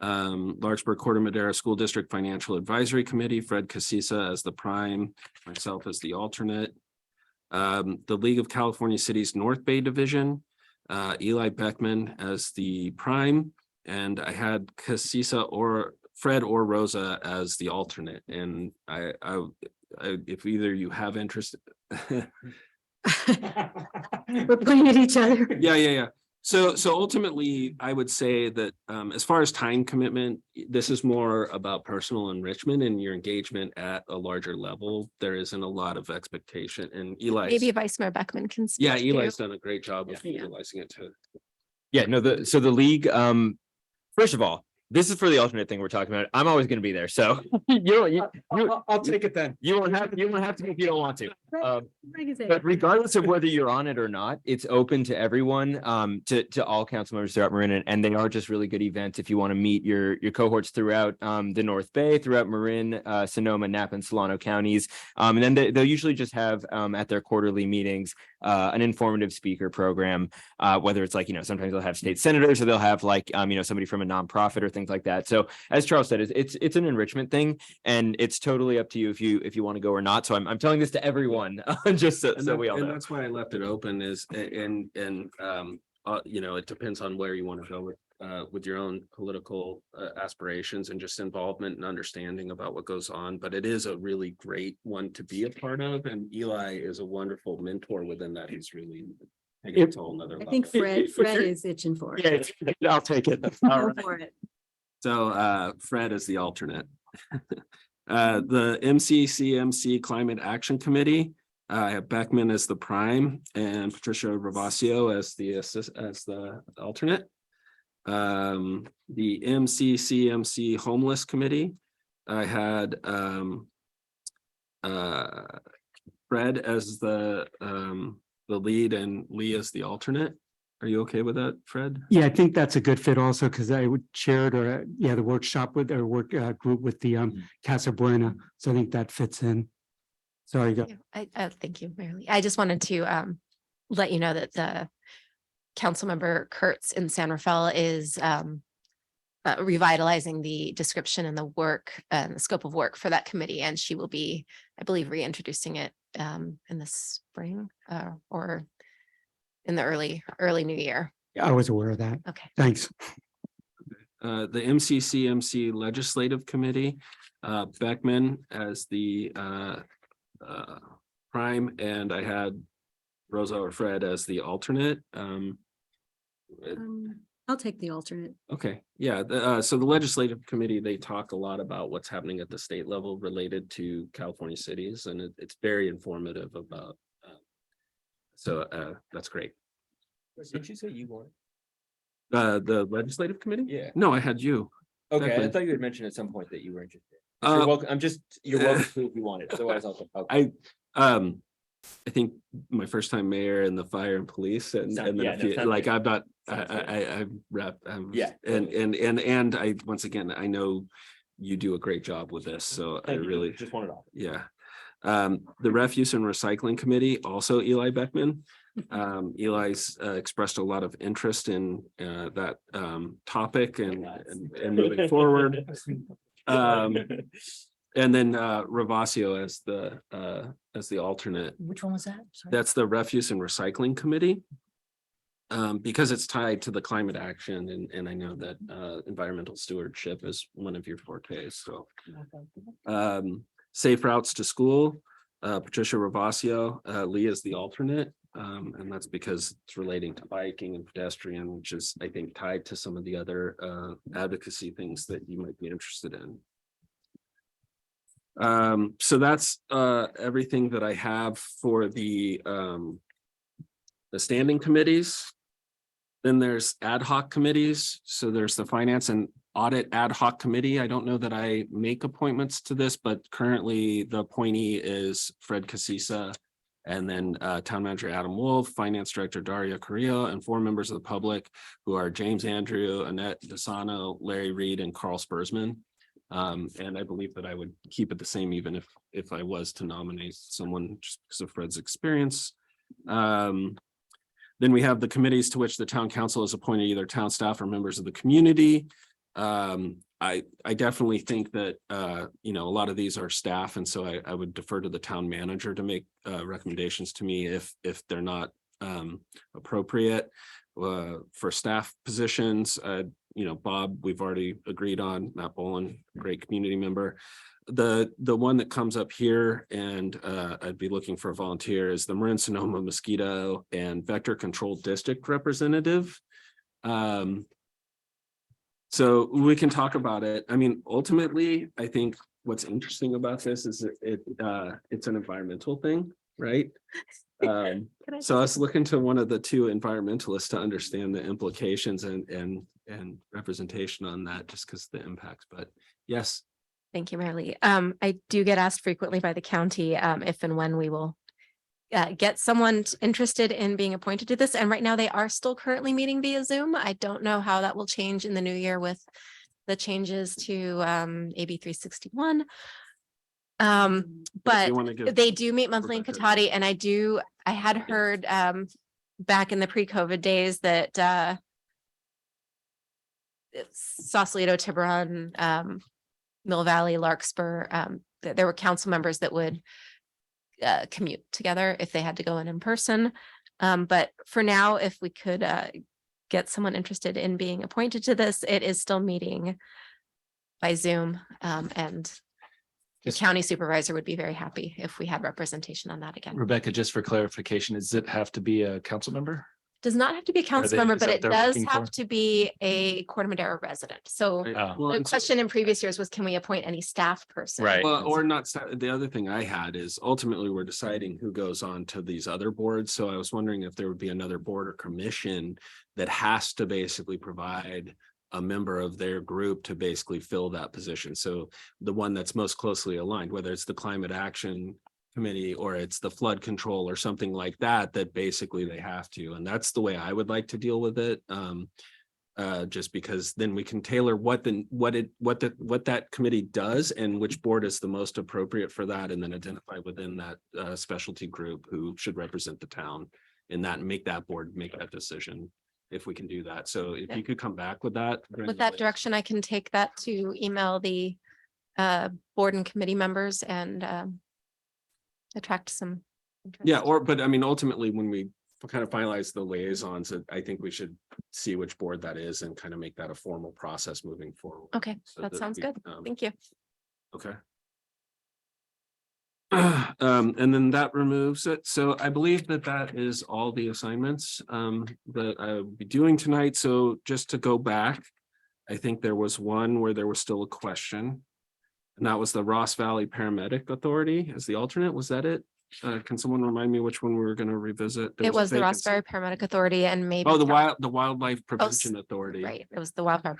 Larkspur Corte Madera School District Financial Advisory Committee, Fred Casisa as the prime, myself as the alternate. The League of California Cities North Bay Division, Eli Beckman as the prime, and I had Casisa or Fred or Rosa as the alternate, and I if either you have interest. We're pointing at each other. Yeah. So ultimately, I would say that as far as time commitment, this is more about personal enrichment and your engagement at a larger level. There isn't a lot of expectation, and Eli. Maybe Vice Mayor Beckman can. speak Yeah, to- Eli's done a great job of Yeah. utilizing it too. Yeah, no, so the league, first of all, this is for the alternate thing we're talking about. I'm always gonna be there, so I'll take it then. you won't have to if you don't want to. But regardless of whether you're on it or not, it's open to everyone, to all council members throughout Marin, and they are just really good events if you want to meet your cohorts throughout the North Bay, throughout Marin, Sonoma, Napa, and Solano counties. And then they'll usually just have at their quarterly meetings an informative speaker program, whether it's like, sometimes they'll have state senators, or they'll have like somebody from a nonprofit or things like that. So as Charles said, it's an enrichment thing, and it's totally up to you if you want to go or not. So I'm telling this to everyone, just so we all And know. that's why I left it open is, it depends on where you want to go with your own political aspirations and just involvement and understanding about what goes on. But it is a really great one to be a part of. And Eli is a wonderful mentor within that. He's really taking it to a whole nother I level. think Fred is itching for it. Yeah, I'll take it. Go for it. So Fred is the alternate. The MCCMC Climate Action Committee, I have Beckman as the prime and Patricia Ravasio as the alternate. The MCCMC Homeless Committee, I had Fred as the lead and Lee as the alternate. Are you okay with that, Fred? Yeah, I think that's a good fit also because I would chair the workshop with or work group with the Casa Buena. So I think that fits in. Sorry, go. I thank you, Mayor Lee. I just wanted to let you know that the council member Kurtz in San Rafael is revitalizing the description and the work and the scope of work for that committee. And she will be, I believe, reintroducing it in the spring or in the early new year. Yeah, I was aware of that. Okay. Thanks. The MCCMC Legislative Committee, Beckman as the prime, and I had Rosa or Fred as the alternate. I'll take the alternate. Okay, yeah, so the Legislative Committee, they talk a lot about what's happening at the state level related to California cities, and it's very informative about. So that's great. Did you say you wanted? The Legislative Committee? Yeah. No, I had you. Okay, I Beckman. thought you had mentioned at some point that you were interested. You're welcome. You're welcome to if you want it. Otherwise, I think my first time mayor in the fire and police, and then Yeah, a few, sounds like good. I'm not, Sounds good. I'm rep. Yeah. And I, once again, I know you do a great job with this, so I Thank you. really, Just wanted off. yeah. The Refuse and Recycling Committee, also Eli Beckman. Eli's expressed a lot of interest in that topic and moving forward. And then Ravasio as the alternate. Which one was that? Sorry. That's the Refuse and Recycling Committee. Because it's tied to the climate action, and I know that environmental stewardship is one of your fortes, so. Safe Routes to School, Patricia Ravasio, Lee is the alternate. And that's because it's relating to biking and pedestrian, which is, I think, tied to some of the other advocacy things that you might be interested in. So that's everything that I have for the standing committees. Then there's ad hoc committees. So there's the Finance and Audit Ad Hoc Committee. I don't know that I make appointments to this, but currently the appointee is Fred Casisa, and then Town Manager Adam Wolf, Finance Director Daria Carrillo, and 4 members of the public who are James Andrew, Annette Desano, Larry Reed, and Carl Spursman. And I believe that I would keep it the same even if I was to nominate someone just because of Fred's experience. Then we have the committees to which the town council has appointed either town staff or members of the community. I definitely think that a lot of these are staff, and so I would defer to the town manager to make recommendations to me if they're not appropriate. For staff positions, Bob, we've already agreed on, Matt Boland, great community member. The one that comes up here, and I'd be looking for a volunteer, is the Marin Sonoma Mosquito and Vector Control District Representative. So we can talk about it. I mean, ultimately, I think what's interesting about this is it's an environmental thing, right? So I was looking to one of the two environmentalists to understand the implications and representation on that, just because the impacts. But yes. Thank you, Mary Lee. I do get asked frequently by the county if and when we will get someone interested in being appointed to this. And right now they are still currently meeting via Zoom. I don't know how that will change in the new year with the changes to AB 361. But they do meet monthly in Cotati, and I had heard back in the pre-COVID days that Sausalito, Tiburon, Mill Valley, Larkspur, there were council members that would commute together if they had to go in person. But for now, if we could get someone interested in being appointed to this, it is still meeting by Zoom. And the county supervisor would be very happy if we had representation on that again. Rebecca, just for clarification, does it have to be a council member? Does not have to be a council member, is but that it what they're does looking have for? to be a Corte Madera resident. So Oh, the question in previous years was, can we appoint any staff person? Right. Well, or not. The other thing I had is ultimately we're deciding who goes on to these other boards. So I was wondering if there would be another board or commission that has to basically provide a member of their group to basically fill that position. So the one that's most closely aligned, whether it's the climate action committee or it's the flood control or something like that, that basically they have to. And that's the way I would like to deal with it. Just because then we can tailor what that committee does and which board is the most appropriate for that, and then identify within that specialty group who should represent the town in that and make that board make that decision, if we can do that. So if you could come back with that. With that direction, I can take that to email the board and committee members and attract some interest. Yeah, but I mean, ultimately, when we kind of finalize the liaisons, I think we should see which board that is and kind of make that a formal process moving forward. Okay, So that sounds good. Thank you. Okay. And then that removes it. So I believe that is all the assignments that I will be doing tonight. So just to go back, I think there was one where there was still a question. And that was the Ross Valley Paramedic Authority as the alternate. Was that it? Can someone remind me which one we were going to revisit? There It was a the Ross vacancy. Valley Paramedic Authority and maybe. Oh, the Wildlife Prevention Authority. Right, it was the wildfire.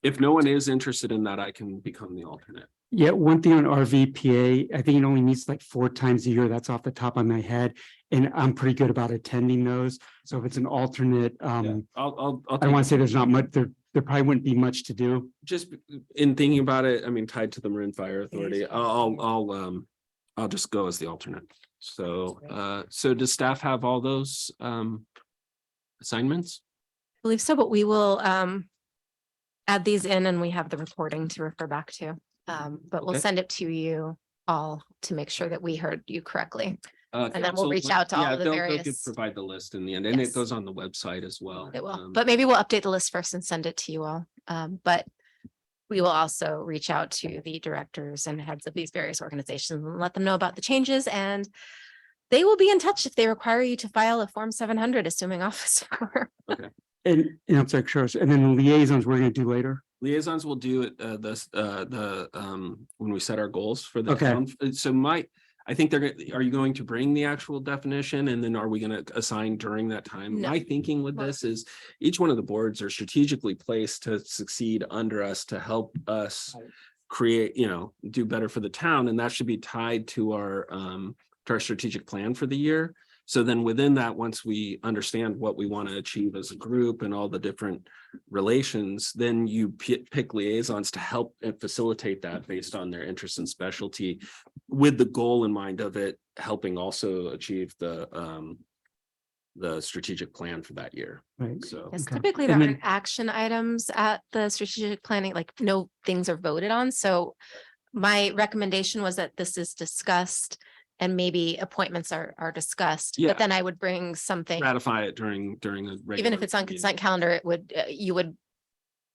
If no one is interested in that, I can become the alternate. Yeah, one thing on RVPA, I think it only meets like 4 times a year. That's off the top of my head. And I'm pretty good about attending those. So if it's an alternate, I'll I don't want to say there's not much, there probably wouldn't be much to do. just in thinking about it, I mean, tied to the Marin Fire Authority, I'll just go as the alternate. So, so does staff have all those assignments? I believe so, but we will add these in and we have the reporting to refer back to. But we'll Okay. send it to you all to make sure that we heard you correctly. And then we'll Council- reach out to all yeah, of the they'll various. provide the list in the end, and Yes. it goes on the website as well. It will, but maybe we'll update the list first and send it to you all. But we will also reach out to the directors and heads of these various organizations and let them know about the changes, and they will be in touch if they require you to file a Form 700, assuming officer. And I'm sorry, sure. And then the liaisons we're going to do later. Liaisons will do it, when we set our goals for the Okay. town. So I think are you going to bring the actual definition, and then are we going to assign during that time? No. My thinking with this is each one of the boards are strategically placed to succeed under us to help us create, do better for the town, and that should be tied to our strategic plan for the year. So then within that, once we understand what we want to achieve as a group and all the different relations, then you pick liaisons to help and facilitate that based on their interest and specialty, with the goal in mind of it helping also achieve the strategic plan for that year. Right. So Yes, Okay. typically there And aren't then- action items at the strategic planning, like no things are voted on. So my recommendation was that this is discussed and maybe appointments are discussed, Yeah. but then I would bring something, ratify it during a regular even if it's on meeting. consent calendar, it would, you would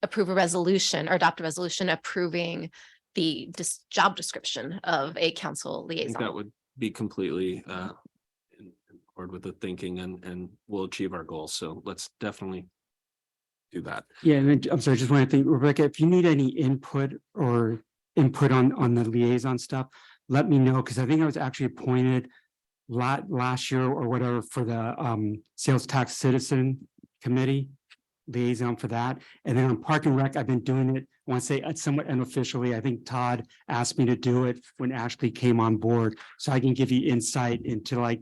approve a resolution or adopt a resolution approving the job description of a council I think that liaison. would be completely in accord with the thinking and we'll achieve our goals. So let's definitely do that. Yeah, and then, I'm sorry, just want to think, Rebecca, if you need any input on the liaison stuff, let me know, because I think I was actually appointed last year or whatever for the sales tax citizen committee liaison for that. And then on Park and Rec, I've been doing it, I want to say somewhat unofficially. I think Todd asked me to do it when Ashley came on board. So I can give you insight into like,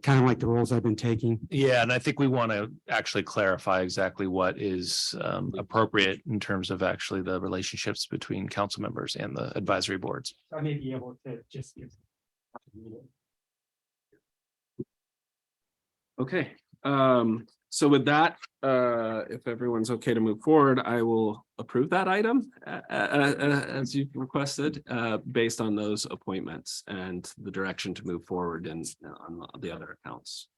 kind of like the roles I've been taking. Yeah, and I think we want to actually clarify exactly what is appropriate in terms of actually the relationships between council members and the advisory boards. I may be able to just give. Okay, so with that, if everyone's okay to move forward, I will approve that item as you've requested, based on those appointments and the direction to move forward and on the other accounts.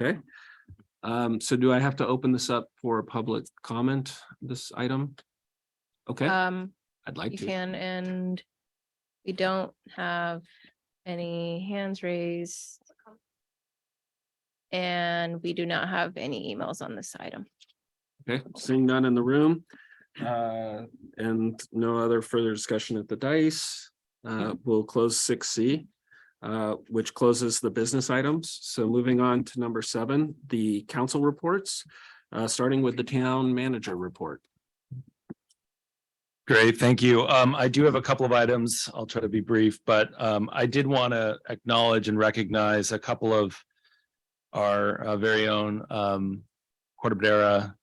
Okay, so do I have to open this up for public comment, this item? Okay, I'd like You to. can, and we don't have any hands raised. And we do not have any emails on this item. Okay, seeing none in the room, and no other further discussion at the dais, we'll close 6C, which closes the business items. So moving on to number 7, the council reports, starting with the town manager report. Great, thank you. I do have a couple of items. I'll try to be brief, but I did want to acknowledge and recognize a couple of our very own Corte Madera,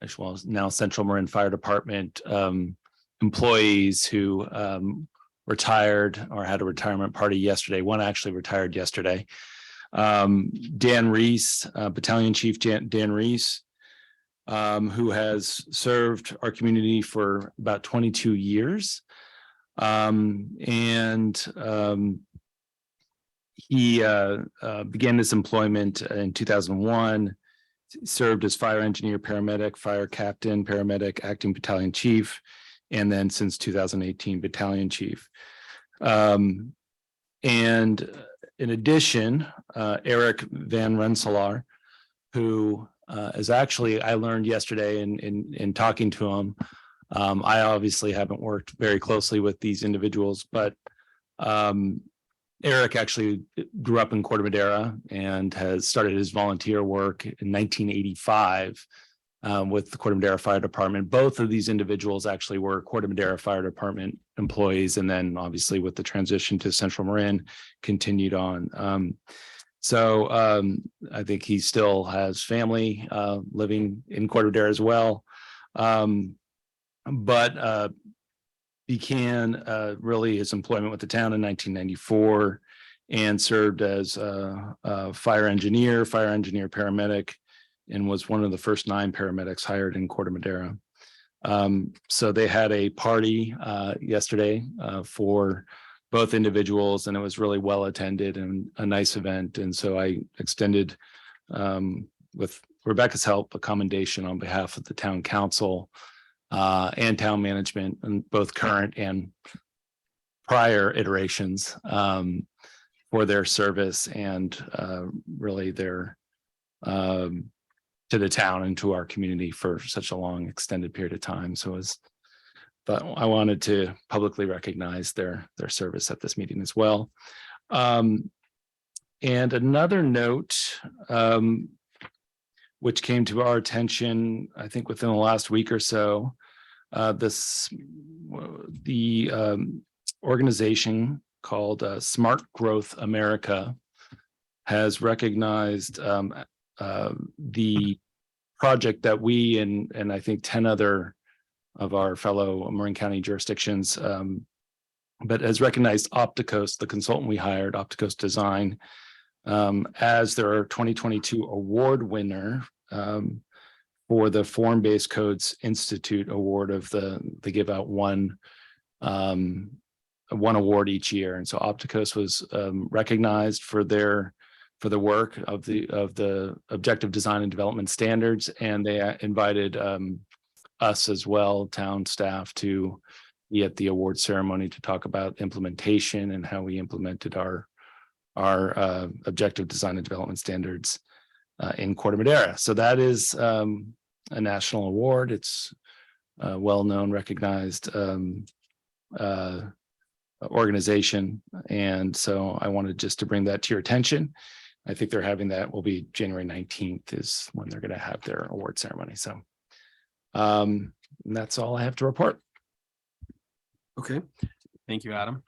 as well as now Central Marin Fire Department employees who retired or had a retirement party yesterday. One actually retired yesterday. Dan Reese, Battalion Chief Dan Reese, who has served our community for about 22 years. He began his employment in 2001, served as fire engineer, paramedic, fire captain, paramedic, acting battalion chief, and then since 2018, battalion chief. And in addition, Eric Van Rensselaer, who is actually, I learned yesterday in talking to him, I obviously haven't worked very closely with these individuals, but Eric actually grew up in Corte Madera and has started his volunteer work in 1985 with the Corte Madera Fire Department. Both of these individuals actually were Corte Madera Fire Department employees, and then obviously with the transition to Central Marin, continued on. I think he still has family living in Corte Madera as well. Began really his employment with the town in 1994 and served as a fire engineer paramedic, and was one of the first 9 paramedics hired in Corte Madera. So they had a party yesterday for both individuals, and it was really well attended and a nice event. And so I extended, with Rebecca's help, a commendation on behalf of the town council and town management, and both current and prior iterations, for their service and really their to the town and to our community for such a long extended period of time. But I wanted to publicly recognize their service at this meeting as well. And another note, which came to our attention, I think within the last week or so, the organization called Smart Growth America has recognized the project that we and I think 10 other of our fellow Marin County jurisdictions, but has recognized Opticos, the consultant we hired, Opticos Design, as their 2022 award winner for the Form-Based Codes Institute Award of they give out one award each year. And so Opticos was recognized for the work of the objective design and development standards, and they invited us as well, town staff, to be at the award ceremony to talk about implementation and how we implemented our objective design and development standards in Corte Madera. So that is a national award. It's a well-known, recognized organization. And so I wanted just to bring that to your attention. I think they're having that will be January 19th is when they're going to have their award ceremony. So that's all I have to report. Okay, thank you, Adam.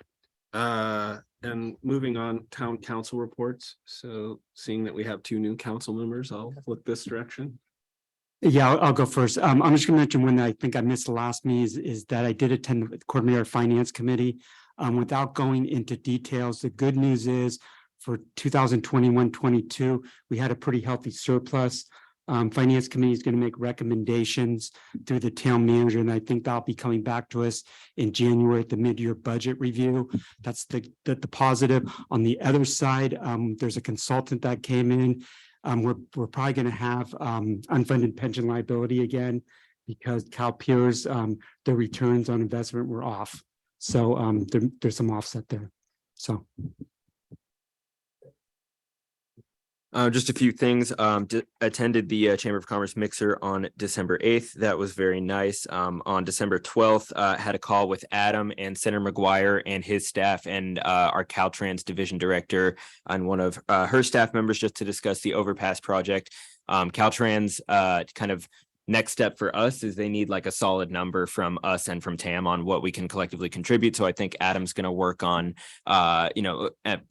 And moving on, town council reports. So seeing that we have 2 new council members, I'll flip this direction. Yeah, I'll go first. I'm just gonna mention one that I think I missed the last meeting is that I did attend the Corte Madera Finance Committee. Without going into details, the good news is for 2021-22, we had a pretty healthy surplus. Finance Committee is going to make recommendations through the town manager, and I think that'll be coming back to us in January at the mid-year budget review. That's the positive. On the other side, there's a consultant that came in. We're probably going to have unfunded pension liability again because CalPERS, their returns on investment were off. So there's some offset there. So. Just a few things. Attended the Chamber of Commerce mixer on December 8th. That was very nice. On December 12th, had a call with Adam and Senator McGuire and his staff and our Caltrans division director and one of her staff members just to discuss the overpass project. Caltrans kind of next step for us is they need like a solid number from us and from TAM on what we can collectively contribute. So I think Adam's going to work on,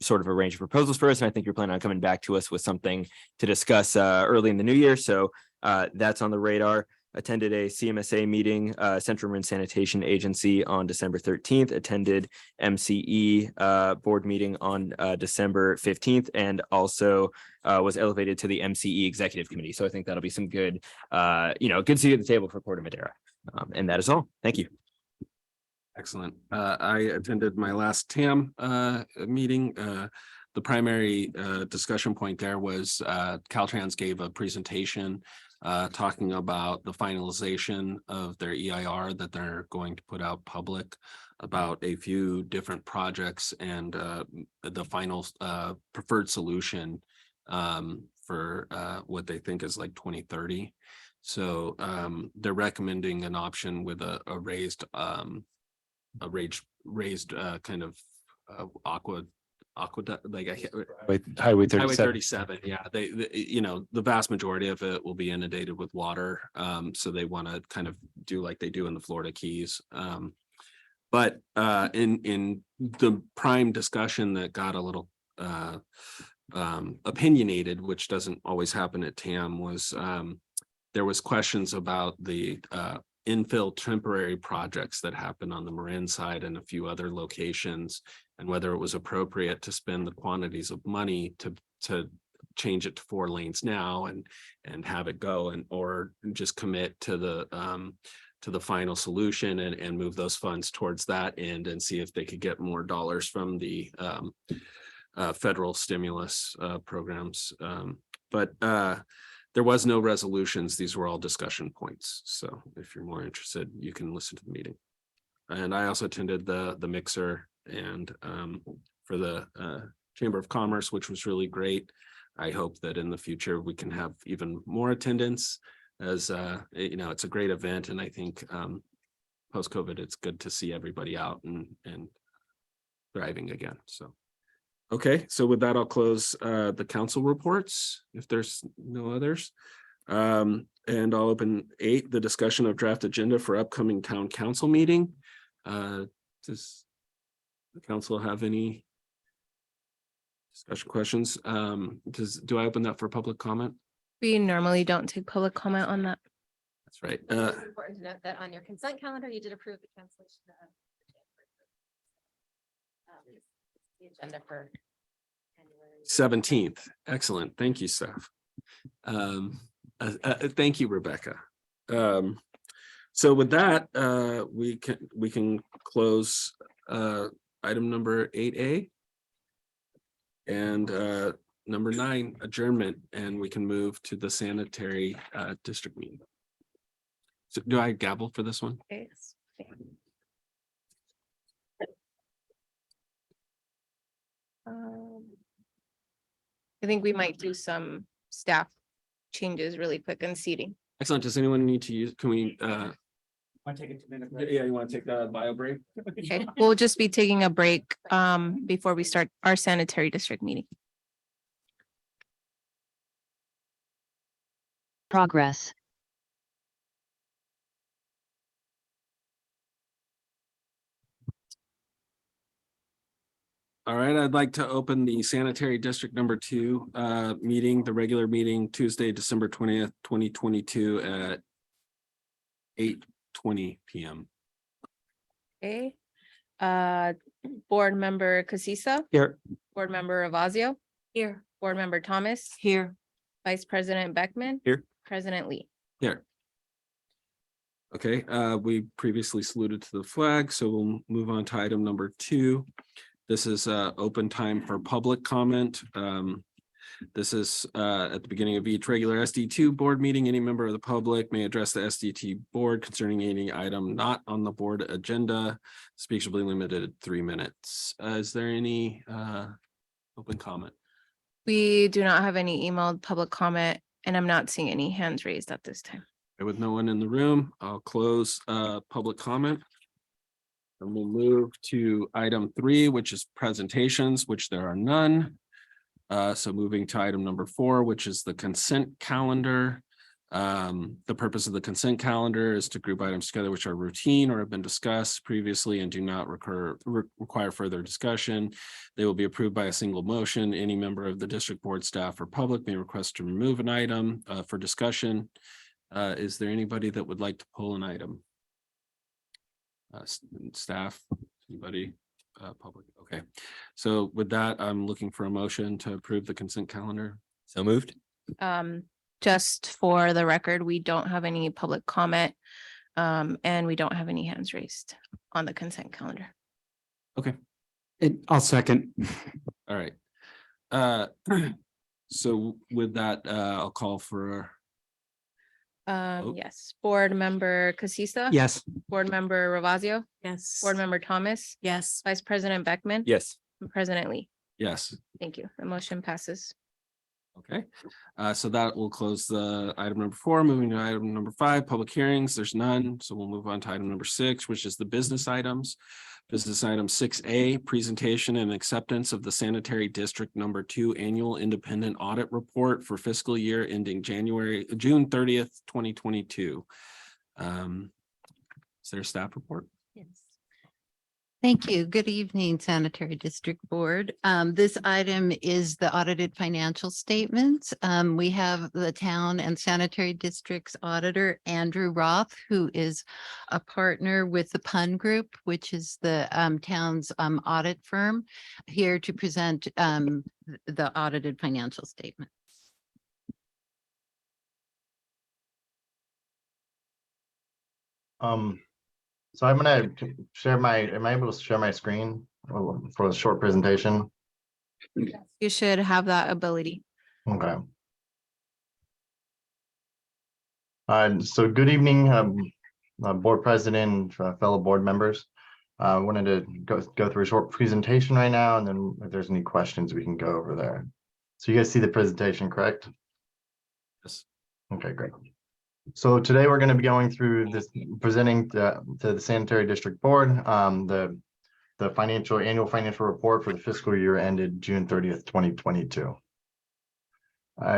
sort of a range of proposals for us. And I think you're planning on coming back to us with something to discuss early in the new year. So that's on the radar. Attended a CMSA meeting, Central Marin Sanitation Agency on December 13th, attended MCE board meeting on December 15th, and also was elevated to the MCE Executive Committee. So I think that'll be some good, good seat at the table for Corte Madera. And that is all. Thank you. Excellent. I attended my last TAM meeting. The primary discussion point there was Caltrans gave a presentation talking about the finalization of their EIR that they're going to put out public about a few different projects and the final preferred solution for what they think is like 2030. So they're recommending an option with a raised kind of aqueduct, like Highway 37. 37. Yeah, they the vast majority of it will be inundated with water. So they want to kind of do like they do in the Florida Keys. But in the prime discussion that got a little opinionated, which doesn't always happen at TAM, was there was questions about the infill temporary projects that happen on the Marin side and a few other locations, and whether it was appropriate to spend the quantities of money to change it to 4 lanes now and have it go, and or just commit to the final solution and move those funds towards that end and see if they could get more dollars from the federal stimulus programs. But there was no resolutions. These were all discussion points. So if you're more interested, you can listen to the meeting. And I also attended the mixer and for the Chamber of Commerce, which was really great. I hope that in the future we can have even more attendance, as it's a great event. And I think post-COVID, it's good to see everybody out and thriving again. So. Okay, so with that, I'll close the council reports if there's no others. And I'll open 8, the discussion of draft agenda for upcoming town council meeting. Does the council have any discussion questions? Do I open that for public comment? We normally don't take public comment on that. That's right. It's important to note that on your consent calendar, you did approve the cancellation of the agenda for January 17th. Excellent. Thank you, staff. Thank you, Rebecca. So with that, we can close item number 8A and number 9, adjournment, and we can move to the sanitary district meeting. So do I gavel for this one? Okay. I think we might do some staff changes really quick and seating. Excellent. Does anyone need to use, can we, Want to take a 2-minute yeah, you want to take the bio break? Okay, we'll just be taking a break before we start our sanitary district meeting. Progress. All right, I'd like to open the sanitary district number 2 meeting, the regular meeting Tuesday, December 20th, 2022 at 8:20 p.m. Okay. Board member Casissa, Here. board member Ravazio, Here. board member Thomas, Here. vice president Beckman. Here. President Lee. Here. Okay, we previously saluted to the flag, so we'll move on to item number 2. This is open time for public comment. This is at the beginning of each regular SD2 board meeting. Any member of the public may address the SDT board concerning any item not on the board agenda. Speech will be limited to 3 minutes. Is there any open comment? We do not have any emailed public comment, and I'm not seeing any hands raised at this time. With no one in the room, I'll close public comment. And we'll move to item 3, which is presentations, which there are none. So moving to item number 4, which is the consent calendar. The purpose of the consent calendar is to group items together which are routine or have been discussed previously and do not require further discussion. They will be approved by a single motion. Any member of the district board, staff, or public may request to remove an item for discussion. Is there anybody that would like to pull an item? Staff, anybody, public? Okay, so with that, I'm looking for a motion to approve the consent calendar. So moved. Just for the record, we don't have any public comment, and we don't have any hands raised on the consent calendar. Okay, I'll second. all right. So with that, I'll call for, Yes, board member Casissa. Yes. Board member Ravazio, Yes. board member Thomas, Yes. vice president Beckman. Yes. And President Lee. yes. Thank you. The motion passes. Okay, so that will close the item number 4, moving to item number 5, public hearings. There's none. So we'll move on to item number 6, which is the business items. Business item 6A, presentation and acceptance of the sanitary district number 2 annual independent audit report for fiscal year ending June 30th, 2022. Is there a staff report? Yes. Thank you. Good evening, Sanitary District Board. This item is the audited financial statements. We have the town and sanitary district's auditor, Andrew Roth, who is a partner with the PUN Group, which is the town's audit firm, here to present the audited financial statement. So I'm gonna share am I able to share my screen for a short presentation? You should have that ability. Okay. So good evening, board president, fellow board members. I wanted to go through a short presentation right now, and then if there's any questions, we can go over there. So you guys see the presentation, correct? Yes. Okay, great. So today we're going to be going through this, presenting to the Sanitary District Board, the annual financial report for the fiscal year ended June 30th, 2022.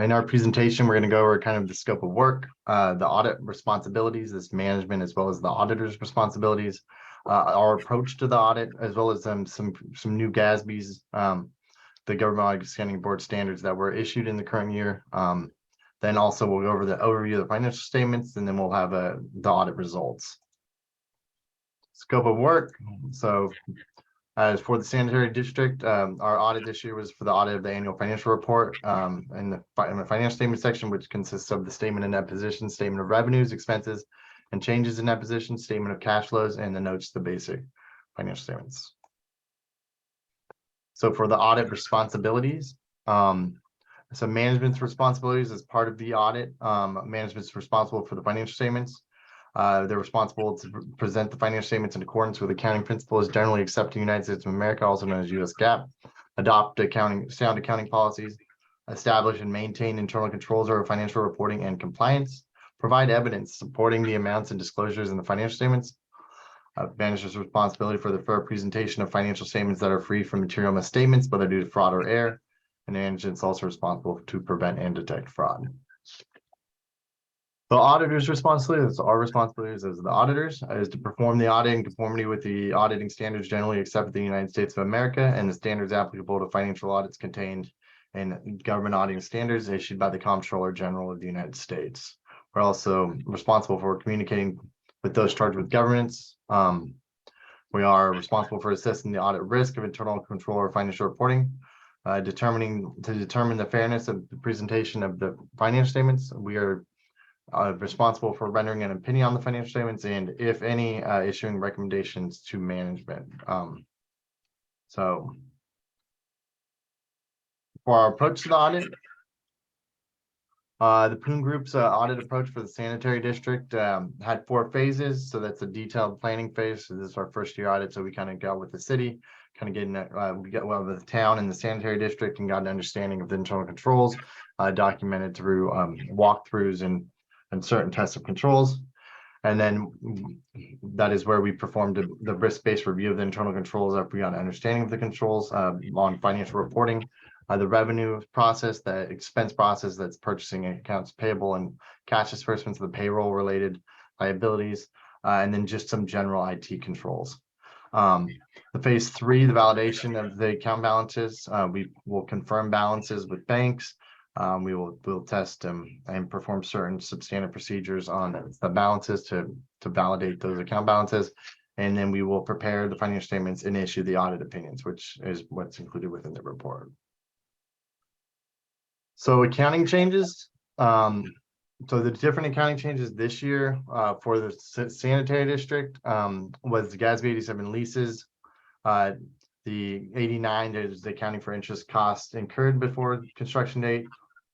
In our presentation, we're going to go over kind of the scope of work, the audit responsibilities, this management, as well as the auditor's responsibilities, our approach to the audit, as well as some new GASB's, the Government Audit Scanning Board standards that were issued in the current year. Then also we'll go over the overview of the financial statements, and then we'll have the audit results. Scope of work. So as for the sanitary district, our audit this year was for the audit of the annual financial report in the financial statement section, which consists of the statement of net position, statement of revenues, expenses, and changes in net position, statement of cash flows, and the notes to the basic financial statements. So for the audit responsibilities, so management's responsibilities as part of the audit, management's responsible for the financial statements. They're responsible to present the financial statements in accordance with accounting principles generally accepted in the United States of America, also known as US GAAP, adopt sound accounting policies, establish and maintain internal controls over financial reporting and compliance, provide evidence supporting the amounts and disclosures in the financial statements, manager's responsibility for the fair presentation of financial statements that are free from material misstatements, whether due to fraud or error, and management's also responsible to prevent and detect fraud. The auditor's responsibility, that's our responsibilities as the auditors, is to perform the audit in conformity with the auditing standards generally accepted in the United States of America and the standards applicable to financial audits contained in government auditing standards issued by the Comptroller General of the United States. We're also responsible for communicating with those charged with governance. We are responsible for assessing the audit risk of internal control or financial reporting, determine the fairness of the presentation of the financial statements. We are responsible for rendering an opinion on the financial statements and, if any, issuing recommendations to management. So for our approach to the audit, the Poon Group's audit approach for the sanitary district had 4 phases. So that's a detailed planning phase. So this is our first year audit. So we kind of got with the city, kind of getting we got well with the town and the sanitary district and got an understanding of the internal controls, documented through walkthroughs and certain tests of controls. And then that is where we performed the risk-based review of the internal controls after we got an understanding of the controls on financial reporting, the revenue process, the expense process, that's purchasing accounts payable and cash disbursements, the payroll related liabilities, and then just some general IT controls. The phase 3, the validation of the account balances, we will confirm balances with banks. We'll test and perform certain substantive procedures on the balances to validate those account balances. And then we will prepare the financial statements and issue the audit opinions, which is what's included within the report. So accounting changes. So the different accounting changes this year for the sanitary district was the GASB 87 leases. The 89 is the accounting for interest costs incurred before construction date.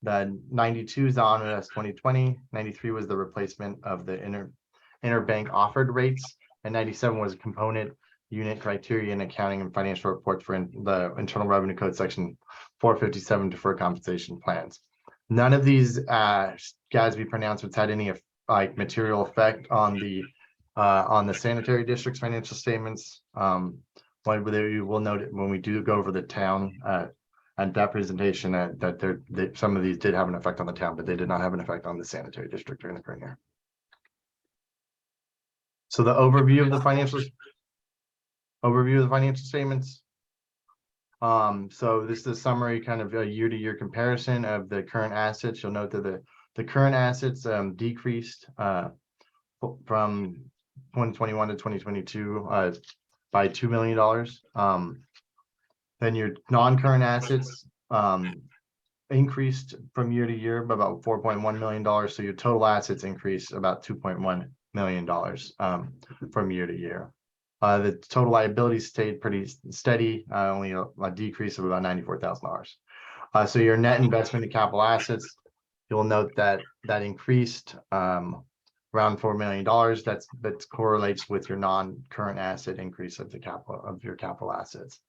The 92 is the honor 2020. 93 was the replacement of the interbank offered rates, and 97 was a component unit criteria in accounting and financial reports for the Internal Revenue Code section 457 deferred compensation plans. None of these GASB pronouncements had any material effect on the sanitary district's financial statements. But you will note it when we do go over the town and that presentation that some of these did have an effect on the town, but they did not have an effect on the sanitary district during the current year. So the overview of the financial statements. So this is a summary, kind of a year-to-year comparison of the current assets. You'll note that the current assets decreased from 2021 to 2022 by $2 million. Then your non-current assets increased from year to year by about $4.1 million. So your total assets increased about $2.1 million from year to year. The total liabilities stayed pretty steady, only a decrease of about $94,000. So your net investment in capital assets, you'll note that increased around $4 million. That correlates with your non-current asset increase of your capital assets.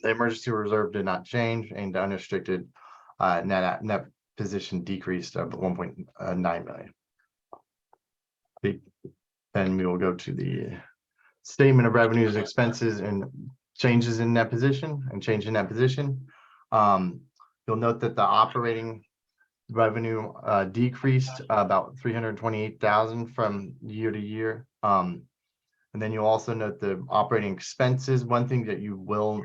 The emergency reserve did not change, and the unrestricted net position decreased of 1.9 million. Then we will go to the statement of revenues, expenses, and changes in net position and change in net position. You'll note that the operating revenue decreased about 328,000 from year to year. And then you'll also note the operating expenses. One thing that you will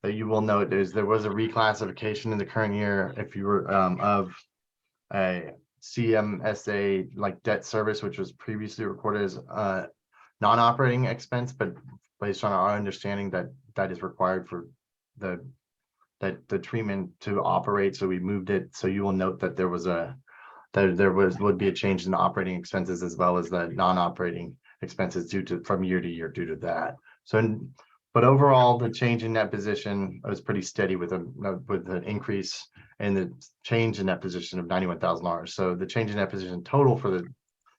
note is there was a reclassification in the current year if you were of a CMSA like debt service, which was previously recorded as non-operating expense, but based on our understanding that is required for the treatment to operate, so we moved it. So you will note that there would be a change in the operating expenses as well as the non-operating expenses from year to year due to that. But overall, the change in net position was pretty steady with an increase in the change in net position of $91,000. So the change in net position total for the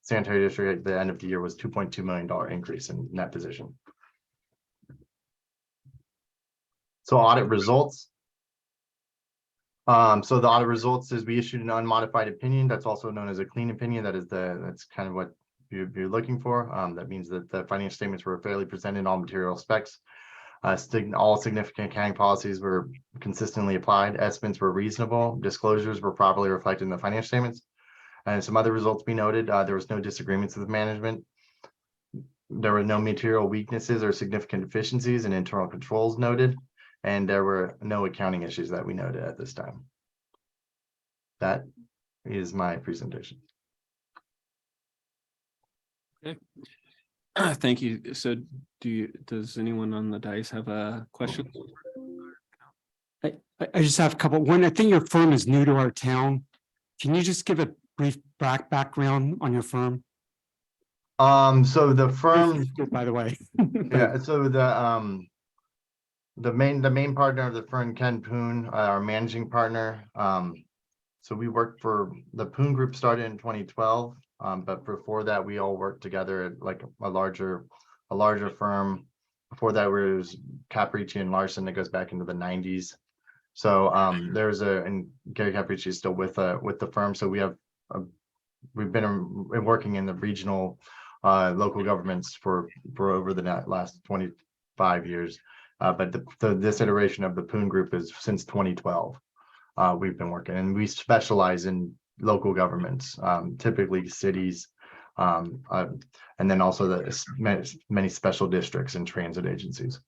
sanitary district at the end of the year was $2.2 million increase in net position. So audit results. So the audit results is we issued an unmodified opinion. That's also known as a clean opinion. That's kind of what you're looking for. That means that the financial statements were fairly presented in all material specs. All significant accounting policies were consistently applied. Estimates were reasonable. Disclosures were properly reflected in the financial statements. And some other results we noted, there was no disagreements with management. There were no material weaknesses or significant deficiencies in internal controls noted. And there were no accounting issues that we noted at this time. That is my presentation. Okay. Thank you. So does anyone on the dais have a question? I just have a couple. One, I think your firm is new to our town. Can you just give a brief background on your firm? So the firm, by the way. yeah, so the main partner of the firm, Ken Poon, our managing partner. So we worked for the Poon Group, started in 2012. But before that, we all worked together at like a larger firm. Before that, it was Capricci and Larson that goes back into the 90s. So and Gary Capricci is still with the firm. So we've been working in the regional local governments for over the last 25 years. But this iteration of the Poon Group is since 2012. We've been working, and we specialize in local governments, typically cities, and then also the many special districts and transit agencies.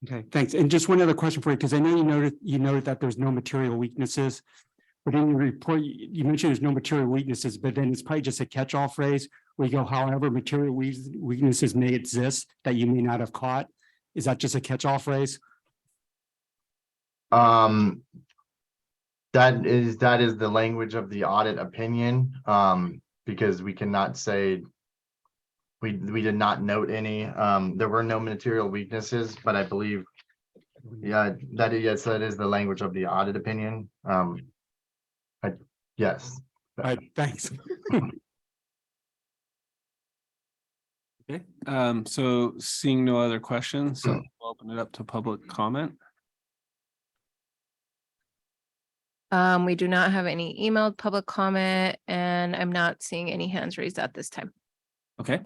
Okay, thanks. And just one other question for you, because I know you noted that there's no material weaknesses, but in your report, you mentioned there's no material weaknesses, but then it's probably just a catch-all phrase where you go, however, material weaknesses may exist that you may not have caught. Is that just a catch-all phrase? That is the language of the audit opinion, because we cannot say we did not note any. There were no material weaknesses, but I believe, that is the language of the audit opinion. Yes. All right, thanks. Okay, so seeing no other questions, so I'll open it up to public comment. We do not have any emailed public comment, and I'm not seeing any hands raised at this time. Okay,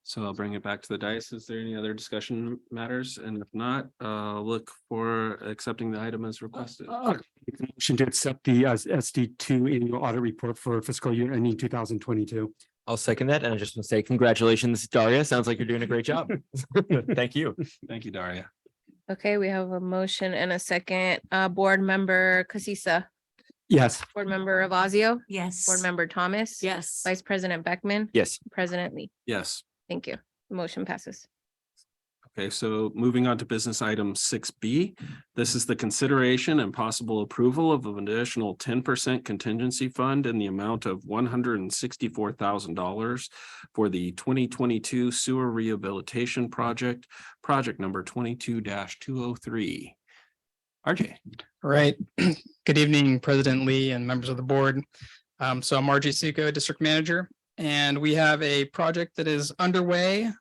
so I'll bring it back to the dais. Is there any other discussion matters? And if not, look for accepting the item as requested. Motion to accept the SD2 annual audit report for fiscal year ending 2022. I'll second that. And I just want to say congratulations, Daria. Sounds like you're doing a great job. Thank you. Thank you, Daria. Okay, we have a motion and a second. Board Member Casissa, Yes. Board Member Ravazio, Yes. Board Member Thomas. Yes. Vice President Beckman. Yes. President Lee. Yes. Thank you. The motion passes. Okay, so moving on to business item 6B. This is the consideration and possible approval of an additional 10% contingency fund in the amount of $164,000 for the 2022 sewer rehabilitation project number 22-203. RJ. Right. Good evening, President Lee and members of the board. So I'm RJ Suko, District Manager, and we have a project that is underway,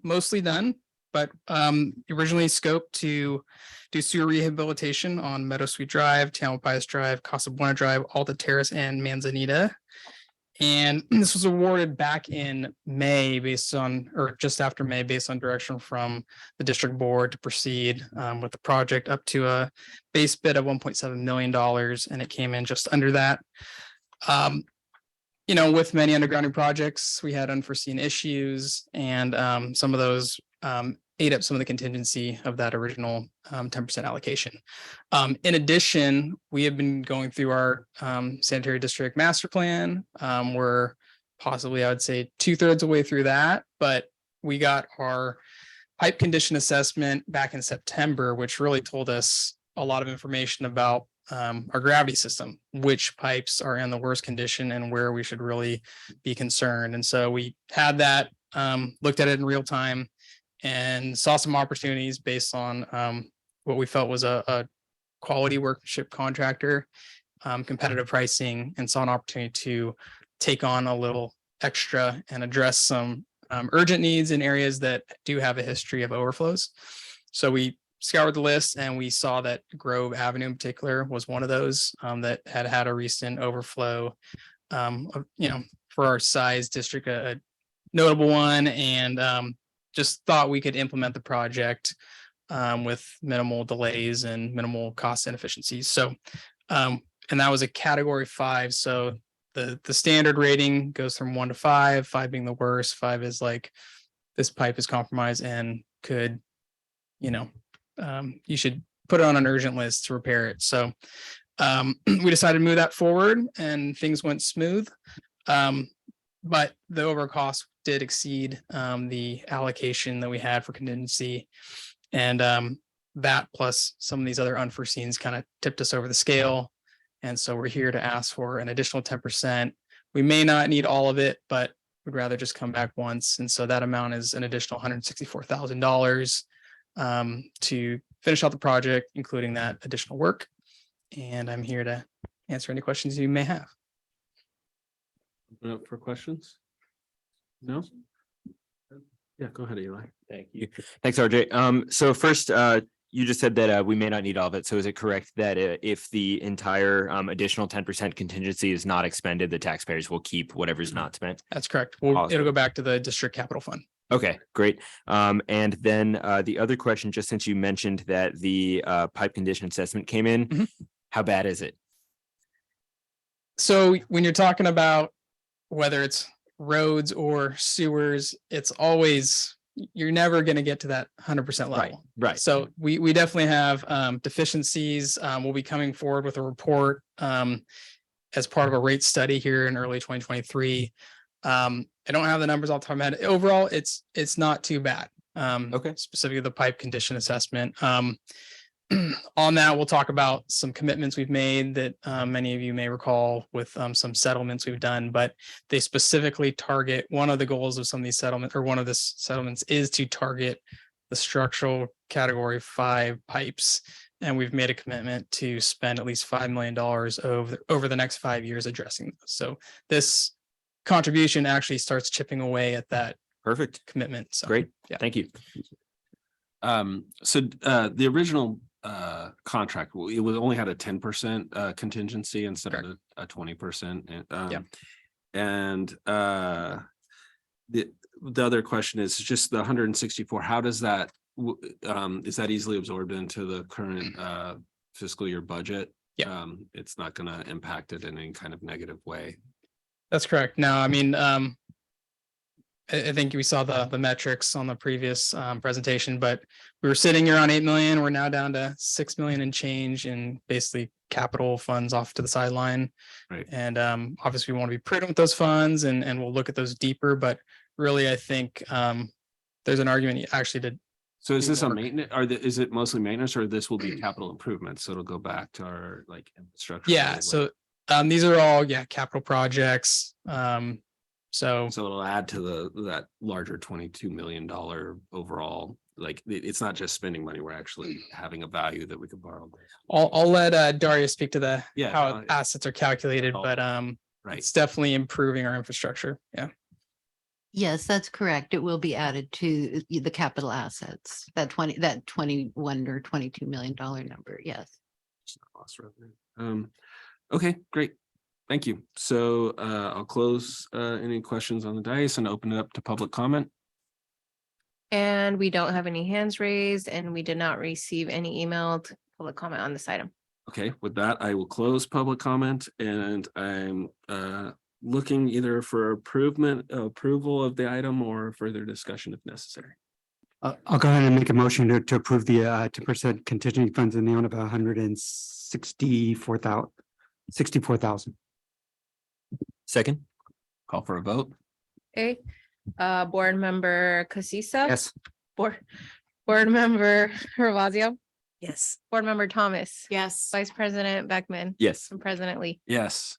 mostly done, but originally scoped to do sewer rehabilitation on Meadow Sweet Drive, Tamalpais Drive, Casa Buena Drive, Alta Terrace, and Manzanita. And this was awarded back in May or just after May, based on direction from the district board to proceed with the project up to a base bid of $1.7 million. And it came in just under that. With many undergrounding projects, we had unforeseen issues, and some of those ate up some of the contingency of that original 10% allocation. In addition, we have been going through our sanitary district master plan. We're possibly, I would say, 2/3 of the way through that, but we got our pipe condition assessment back in September, which really told us a lot of information about our gravity system, which pipes are in the worst condition and where we should really be concerned. And so we had that, looked at it in real time, and saw some opportunities based on what we felt was a quality workmanship contractor, competitive pricing, and saw an opportunity to take on a little extra and address some urgent needs in areas that do have a history of overflows. So we scoured the list and we saw that Grove Avenue in particular was one of those that had a recent overflow. For our size district, a notable one, and just thought we could implement the project with minimal delays and minimal cost inefficiencies. So, and that was a category 5. So the standard rating goes from 1 to 5, 5 being the worst. 5 is like, this pipe is compromised and could, you should put it on an urgent list to repair it. So we decided to move that forward and things went smooth. But the overall cost did exceed the allocation that we had for contingency. And that plus some of these other unforeseens kind of tipped us over the scale. And so we're here to ask for an additional 10%. We may not need all of it, but would rather just come back once. And so that amount is an additional $164,000 to finish out the project, including that additional work. And I'm here to answer any questions you may have. Open up for questions? No? Yeah, go ahead, Eli. Thank you. Thanks, RJ. So first, you just said that we may not need all of it. So is it correct that if the entire additional 10% contingency is not expended, the taxpayers will keep whatever's not spent? That's correct. Well, Awesome. It'll go back to the district capital fund. Okay, great. And then the other question, just since you mentioned that the pipe condition assessment came in, how bad is it? So when you're talking about whether it's roads or sewers, it's always, you're never going to get to that 100% level. Right. So we definitely have deficiencies. We'll be coming forward with a report as part of a rate study here in early 2023. I don't have the numbers off the top of my head. Overall, it's not too bad. Okay. Specifically the pipe condition assessment. On that, we'll talk about some commitments we've made that many of you may recall with some settlements we've done, but they specifically target, one of the goals of some of these settlements, or one of the settlements, is to target the structural category 5 pipes. And we've made a commitment to spend at least $5 million over the next 5 years addressing those. So this contribution actually starts chipping away at that perfect commitment. So great. Yeah. Thank you. So the original contract, it was only had a 10% contingency instead of a 20%. And the other question is just the 164. How does that is that easily absorbed into the current fiscal year budget? Yeah. It's not going to impact it in any kind of negative way. That's correct. No, I mean, I think we saw the metrics on the previous presentation, but we were sitting here on 8 million. We're now down to 6 million and change in basically capital funds off to the sideline. Right. And obviously we want to be prudent with those funds and we'll look at those deeper, but really I think there's an argument actually to. So is this a maintenance, is it mostly maintenance, or this will be capital improvements? So it'll go back to our infrastructure. Yeah. So these are all capital projects. So it'll add to that larger $22 million overall. It's not just spending money. We're actually having a value that we could borrow. I'll let Daria speak to how no, assets are calculated, but right. It's definitely improving our infrastructure. Yeah. Yes, that's correct. It will be added to the capital assets, that 21 or $22 million number. Yes. It's not lost revenue. Okay, great. Thank you. So I'll close any questions on the dais and open it up to public comment. And we don't have any hands raised, and we did not receive any emailed public comment on this item. Okay, with that, I will close public comment, and I'm looking either for approval of the item or further discussion if necessary. I'll go ahead and make a motion to approve the 2% contingency funds in the amount of $164,000. Second. Call for a vote. Okay, board member Casissa. Yes. Board member Ravazio. Yes. Board member Thomas. Yes. Vice President Beckman. Yes. And President Lee. Yes.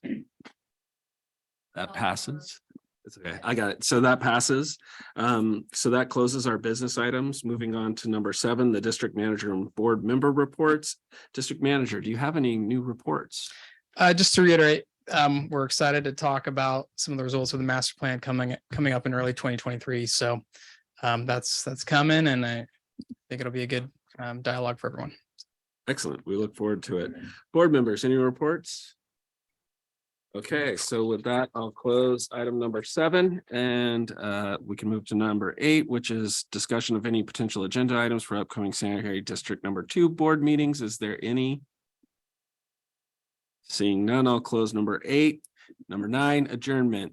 That passes. It's okay. I got it. So that passes. So that closes our business items. Moving on to number 7, the district manager and board member reports. District manager, do you have any new reports? Just to reiterate, we're excited to talk about some of the results of the master plan coming up in early 2023. So that's coming, and I think it'll be a good dialogue for everyone. Excellent. We look forward to it. Board members, any reports? Okay, so with that, I'll close item number 7 and we can move to number 8, which is discussion of any potential agenda items for upcoming sanitary district number 2 board meetings. Is there any? Seeing none, I'll close number 8. Number 9, adjournment.